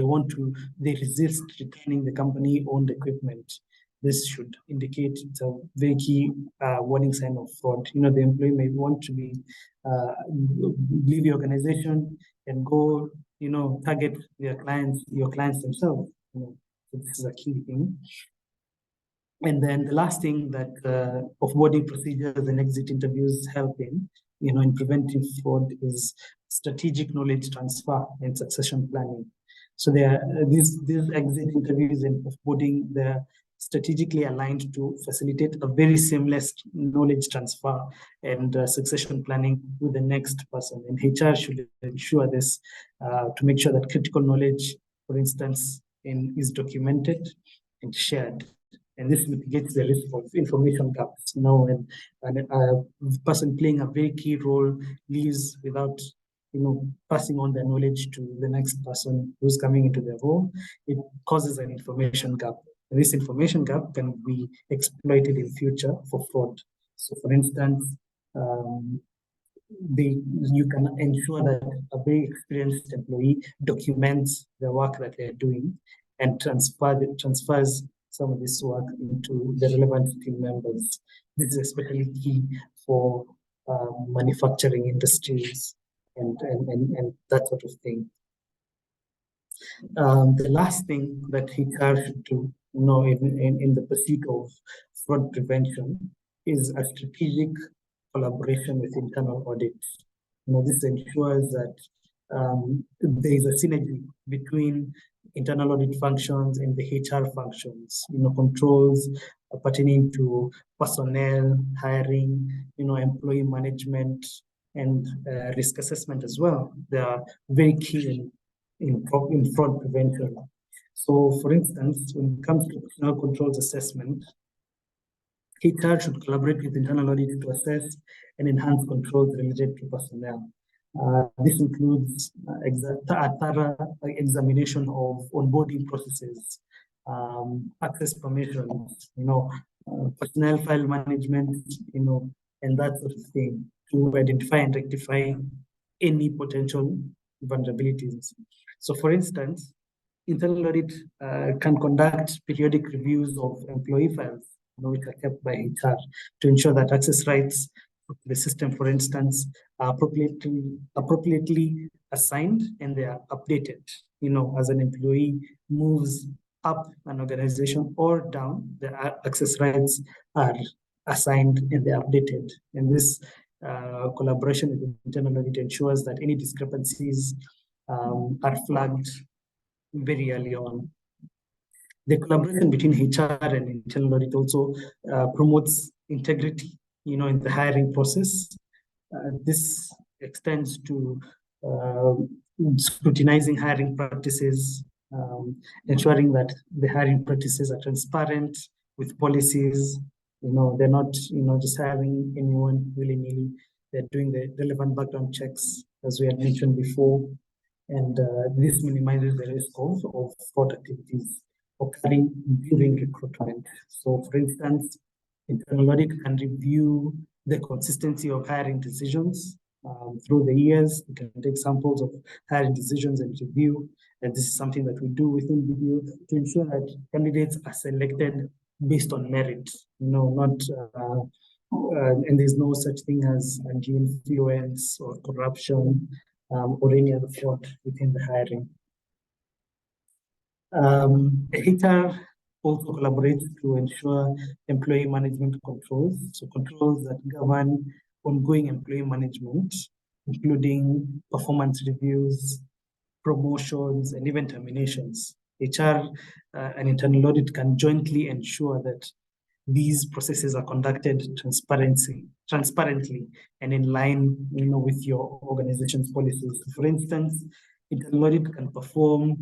they resist returning the company-owned equipment, this should indicate it's a very key warning sign of fraud. The employee may want to leave the organization and go, target your clients themselves. So this is a key thing. And then the last thing that offboarding procedures and exit interviews help in preventive fraud is strategic knowledge transfer and succession planning. So these exit interviews and offboarding, they're strategically aligned to facilitate a very seamless knowledge transfer and succession planning with the next person. And HR should ensure this to make sure that critical knowledge, for instance, is documented and shared. And this mitigates the risk of information gaps. And a person playing a very key role leaves without passing on their knowledge to the next person who's coming into their role. It causes an information gap. And this information gap can be exploited in future for fraud. So, for instance, you can ensure that a very experienced employee documents the work that they're doing and transfers some of this work into the relevant team members. This is especially key for manufacturing industries and that sort of thing. The last thing that HR should do, in the pursuit of fraud prevention, is a strategic collaboration with internal audit. This ensures that there is a synergy between internal audit functions and the HR functions, controls pertaining to personnel, hiring, employee management, and risk assessment as well. They are very key in fraud prevention. So, for instance, when it comes to personnel controls assessment, HR should collaborate with internal audit to assess and enhance controls related to personnel. This includes a thorough examination of onboarding processes, access permissions, personnel file management, and that sort of thing, to identify and rectify any potential vulnerabilities. So, for instance, internal audit can conduct periodic reviews of employee files, which are kept by HR, to ensure that access rights to the system, for instance, are appropriately assigned and they are updated. As an employee moves up an organization or down, the access rights are assigned and they're updated. And this collaboration with internal audit ensures that any discrepancies are flagged very early on. The collaboration between HR and internal audit also promotes integrity, in the hiring process. This extends to scrutinizing hiring practices, ensuring that the hiring practices are transparent with policies. They're not, just hiring anyone willy-nilly. They're doing the relevant background checks, as we had mentioned before. And this minimizes the risk of fraud activities occurring during recruitment. So, for instance, internal audit can review the consistency of hiring decisions through the years. We can take samples of hiring decisions and review. And this is something that we do within BDO to ensure that candidates are selected based on merit, not, and there's no such thing as undue influence or corruption or any other fraud within the hiring. HR also collaborates to ensure employee management controls, so controls that govern ongoing employee management including performance reviews, promotions, and even terminations. HR and internal audit can jointly ensure that these processes are conducted transparently and in line, with your organization's policies. For instance, internal audit can perform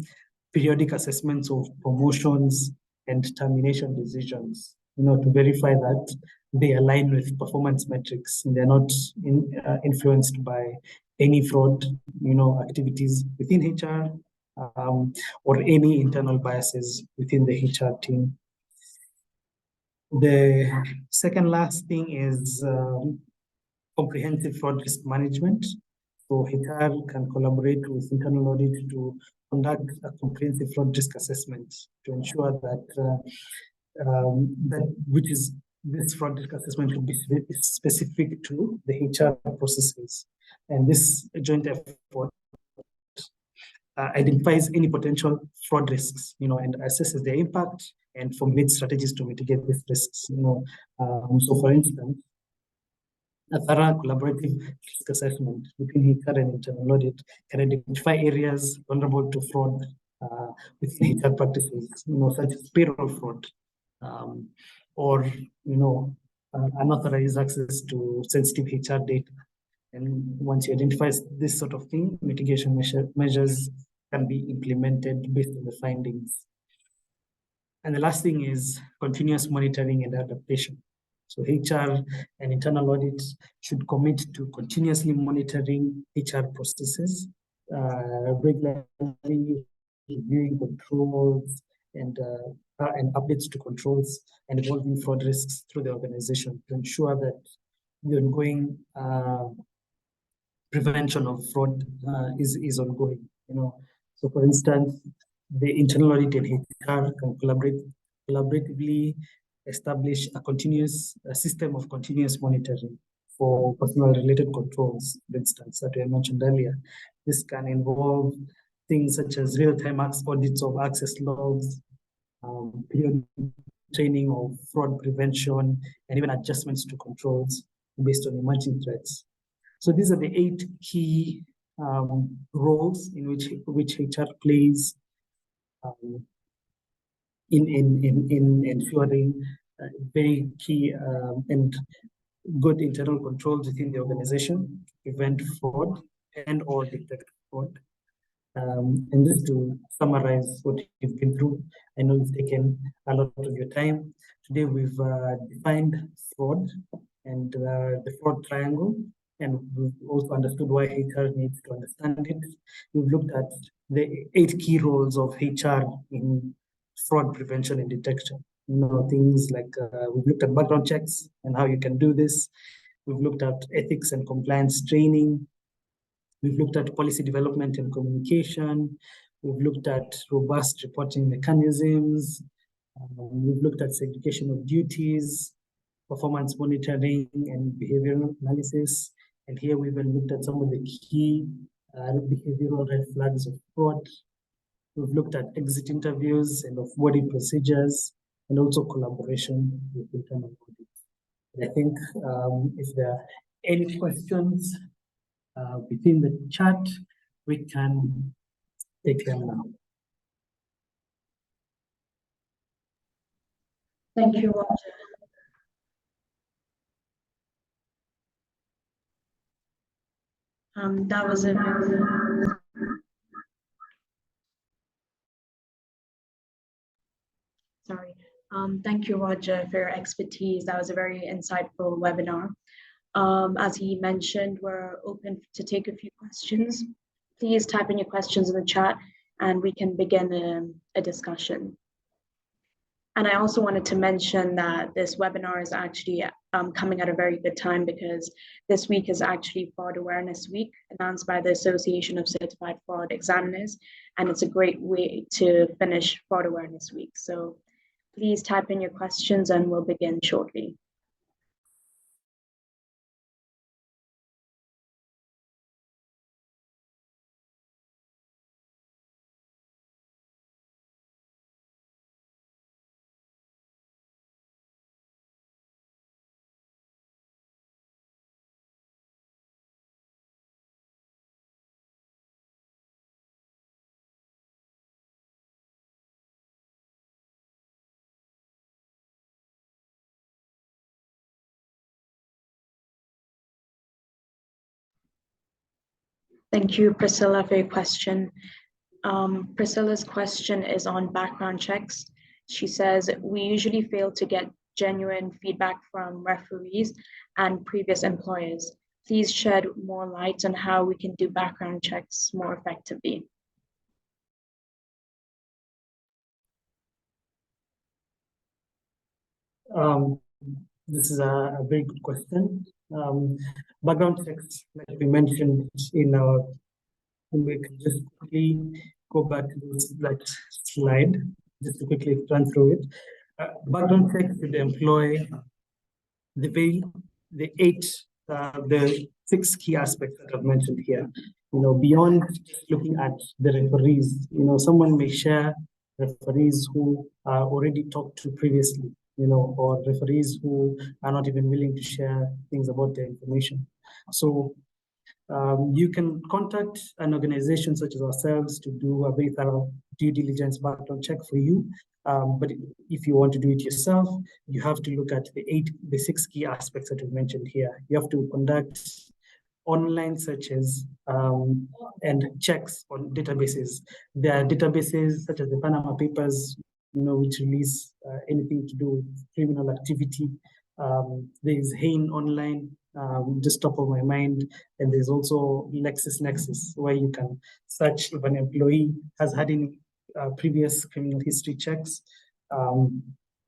periodic assessments of promotions and termination decisions, to verify that they align with performance metrics and they're not influenced by any fraud, activities within HR or any internal biases within the HR team. The second last thing is comprehensive fraud risk management. So HR can collaborate with internal audit to conduct a comprehensive fraud risk assessment to ensure that this fraud risk assessment will be specific to the HR processes. And this joint effort identifies any potential fraud risks, and assesses their impact and formulates strategies to mitigate these risks. So for instance, a thorough collaborative risk assessment between HR and internal audit can identify areas vulnerable to fraud within HR practices, such as payroll fraud, or unauthorized access to sensitive HR data. And once you identify this sort of thing, mitigation measures can be implemented based on the findings. And the last thing is continuous monitoring and adaptation. So HR and internal audits should commit to continuously monitoring HR processes, regularly reviewing controls and updates to controls and evolving fraud risks through the organization to ensure that the ongoing prevention of fraud is ongoing. So for instance, the internal audit and HR can collaboratively establish a system of continuous monitoring for personnel-related controls, for instance, that I mentioned earlier. This can involve things such as real-time audits of access logs, periodic training of fraud prevention, and even adjustments to controls based on emerging threats. So these are the 8 key roles in which HR plays in ensuring very key and good internal controls within the organization to prevent fraud and or detect fraud. And just to summarize what you've been through, I know it's taken a lot of your time. Today we've defined fraud and the fraud triangle, and we've also understood why HR needs to understand it. We've looked at the 8 key roles of HR in fraud prevention and detection. Things like we've looked at background checks and how you can do this. We've looked at ethics and compliance training. We've looked at policy development and communication. We've looked at robust reporting mechanisms. We've looked at segregation of duties, performance monitoring, and behavioral analysis. And here we've looked at some of the key behavioral red flags of fraud. We've looked at exit interviews and offboarding procedures, and also collaboration with internal audit. And I think if there are any questions within the chat, we can take them now. Thank you, Roger. That was a sorry. Thank you, Roger, for your expertise. That was a very insightful webinar. As he mentioned, we're open to take a few questions. Please type in your questions in the chat and we can begin a discussion. And I also wanted to mention that this webinar is actually coming at a very good time because this week is actually Fraud Awareness Week, announced by the Association of Certified Fraud Examiners. And it's a great way to finish Fraud Awareness Week. So please type in your questions and we'll begin shortly. Thank you, Priscilla, for your question. Priscilla's question is on background checks. She says, we usually fail to get genuine feedback from referees and previous employers. Please shed more light on how we can do background checks more effectively. This is a very good question. Background checks, like we mentioned in our, we can just quickly go back to that slide, just to quickly run through it. Background checks should employ the 6 key aspects that I've mentioned here. Beyond just looking at the referees, someone may share referees who are already talked to previously, or referees who are not even willing to share things about their information. So you can contact an organization such as ourselves to do a very thorough due diligence background check for you. But if you want to do it yourself, you have to look at the 6 key aspects that we mentioned here. You have to conduct online searches and checks on databases. There are databases such as the Panama Papers, which release anything to do with criminal activity. There is Hain Online, just top of my mind, and there's also LexisNexis, where you can search if an employee has had any previous criminal history checks.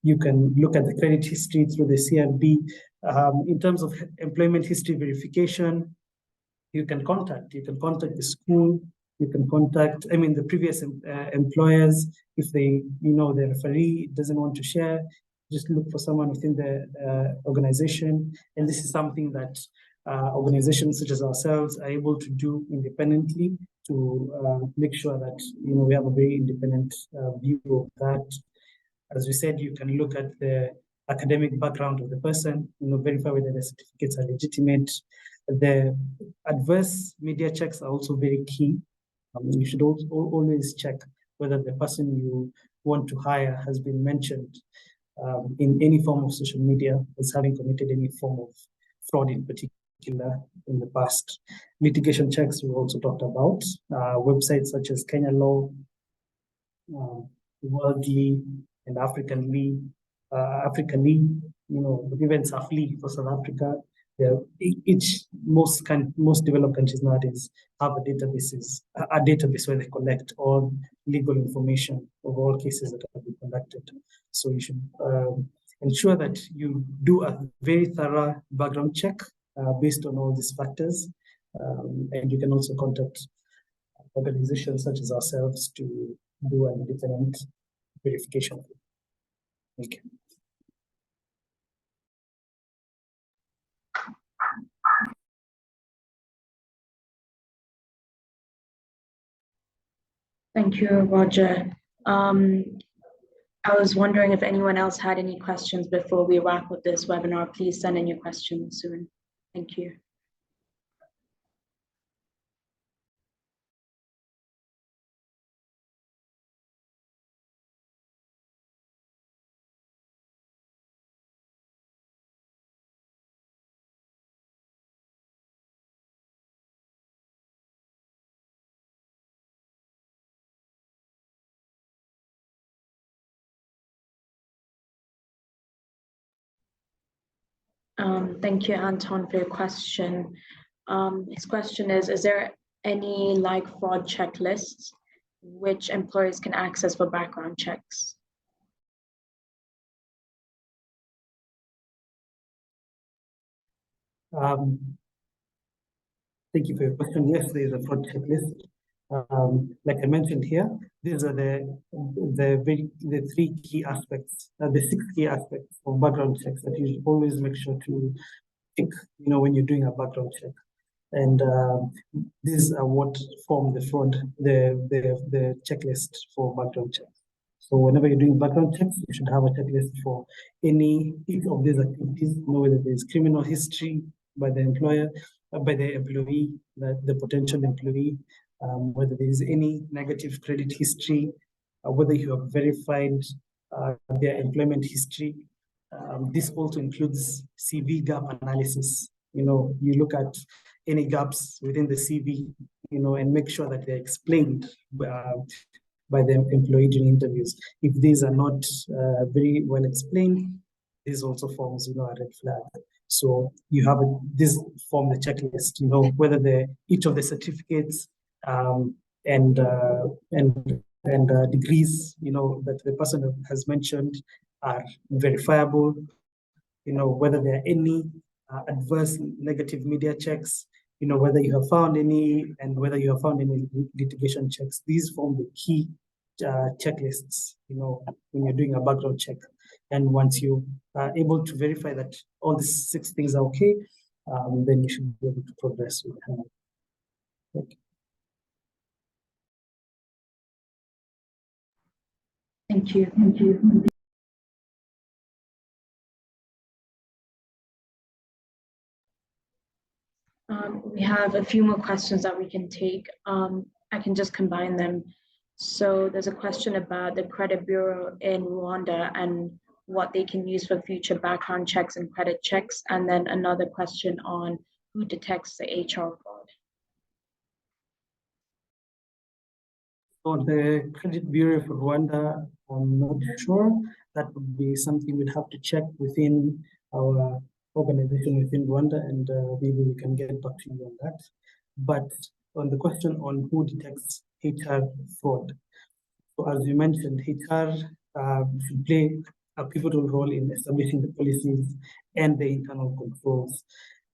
You can look at the credit history through the CRB. In terms of employment history verification, you can contact the school, you can contact, the previous employers. If the referee doesn't want to share, just look for someone within the organization. And this is something that organizations such as ourselves are able to do independently to make sure that we have a very independent view of that. As we said, you can look at the academic background of the person, verify whether the certificates are legitimate. The adverse media checks are also very key. You should also always check whether the person you want to hire has been mentioned in any form of social media as having committed any form of fraud in particular in the past. Litigation checks we also talked about. Websites such as Kenya Law, Worldly, and African.ly, even Safely for South Africa. Most developed countries nowadays have a database where they collect all legal information of all cases that have been conducted. So you should ensure that you do a very thorough background check based on all these factors. And you can also contact organizations such as ourselves to do an independent verification. Thank you. Thank you, Roger. I was wondering if anyone else had any questions before we wrap up this webinar. Please send in your questions soon. Thank you. Thank you, Anton, for your question. His question is there any fraud checklists which employers can access for background checks? Thank you for your question. Yes, there is a fraud checklist. Like I mentioned here, these are the 3 key aspects, the 6 key aspects of background checks that you should always make sure to tick, when you're doing a background check. And these are what form the checklist for background checks. So whenever you're doing background checks, you should have a checklist for any of these activities, whether there's criminal history by the employer, by the employee, the potential employee, whether there is any negative credit history, whether you have verified their employment history. This also includes CV gap analysis. You look at any gaps within the CV, and make sure that they're explained by the employee during interviews. If these are not very well explained, this also forms, a red flag. So you have this form the checklist, whether each of the certificates and degrees, that the person has mentioned are verifiable, whether there are any adverse negative media checks, whether you have found any and whether you have found any litigation checks. These form the key checklists, when you're doing a background check. And once you are able to verify that all these 6 things are okay, then you should be able to progress with it. Thank you. Thank you. We have a few more questions that we can take. I can just combine them. So there's a question about the credit bureau in Rwanda and what they can use for future background checks and credit checks. And then another question on who detects the HR fraud. For the credit bureau for Rwanda, I'm not sure. That would be something we'd have to check within our organization within Rwanda, and maybe we can get back to you on that. But on the question on who detects HR fraud, so as you mentioned, HR should play a pivotal role in establishing the policies and the internal controls.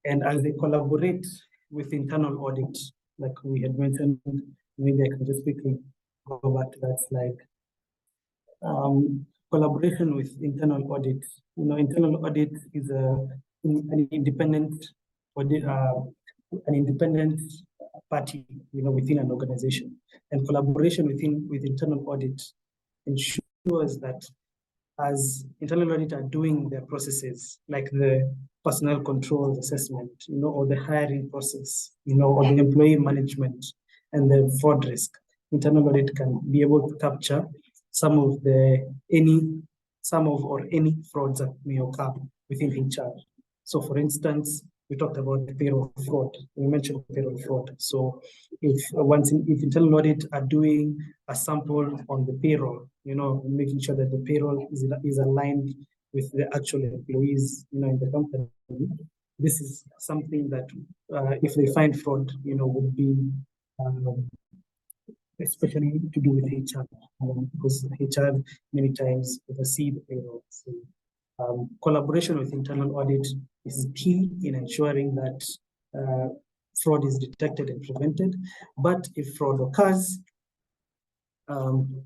And as they collaborate with internal audit, like we had mentioned, maybe I can just quickly go back to that slide. Collaboration with internal audit. Internal audit is an independent audit, an independent party, within an organization, and collaboration with internal audit ensures that as internal audit are doing their processes, like the personnel controls assessment, or the hiring process, or the employee management and the fraud risk, internal audit can be able to capture some of any frauds that may occur within HR. So for instance, we talked about payroll fraud. We mentioned payroll fraud. So if internal audit are doing a sample on the payroll, making sure that the payroll is aligned with the actual employees, in the company, this is something that if they find fraud, would be especially to do with HR, because HR many times oversee the payroll. So, collaboration with internal audit is key in ensuring that fraud is detected and prevented. But if fraud occurs,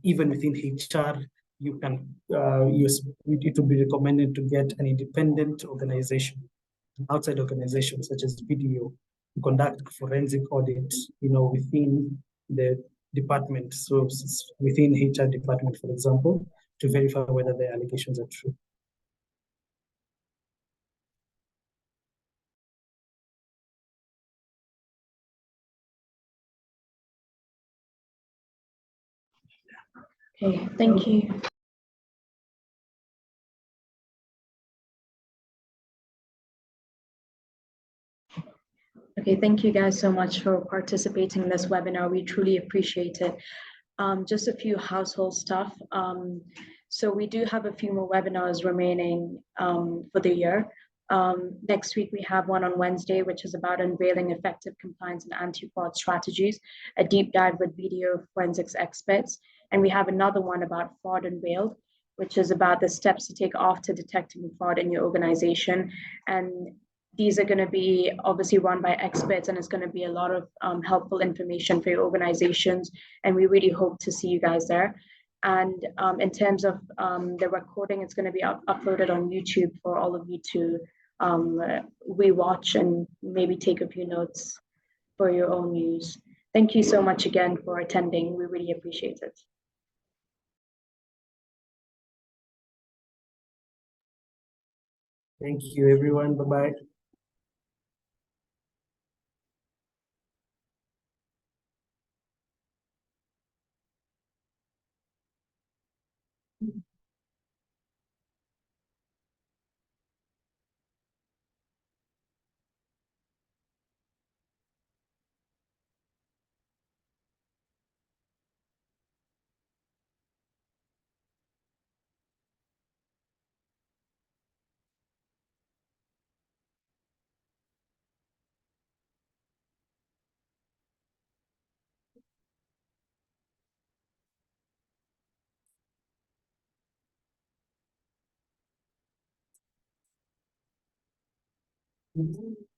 even within HR, you can it would be recommended to get an independent organization, outside organization such as BDO, to conduct forensic audit, within the department. So within HR department, for example, to verify whether the allegations are true. Okay, thank you. Okay, thank you guys so much for participating in this webinar. We truly appreciate it. Just a few household stuff. So we do have a few more webinars remaining for the year. Next week, we have one on Wednesday, which is about unveiling effective compliance and anti-fraud strategies, a deep dive with BDO forensics experts. And we have another one about fraud unveiled, which is about the steps to take after detecting fraud in your organization. And these are going to be obviously run by experts, and it's going to be a lot of helpful information for your organizations. And we really hope to see you guys there. And in terms of the recording, it's going to be uploaded on YouTube for all of you to rewatch and maybe take a few notes for your own use. Thank you so much again for attending. We really appreciate it. Thank you, everyone. Bye-bye. Mhm.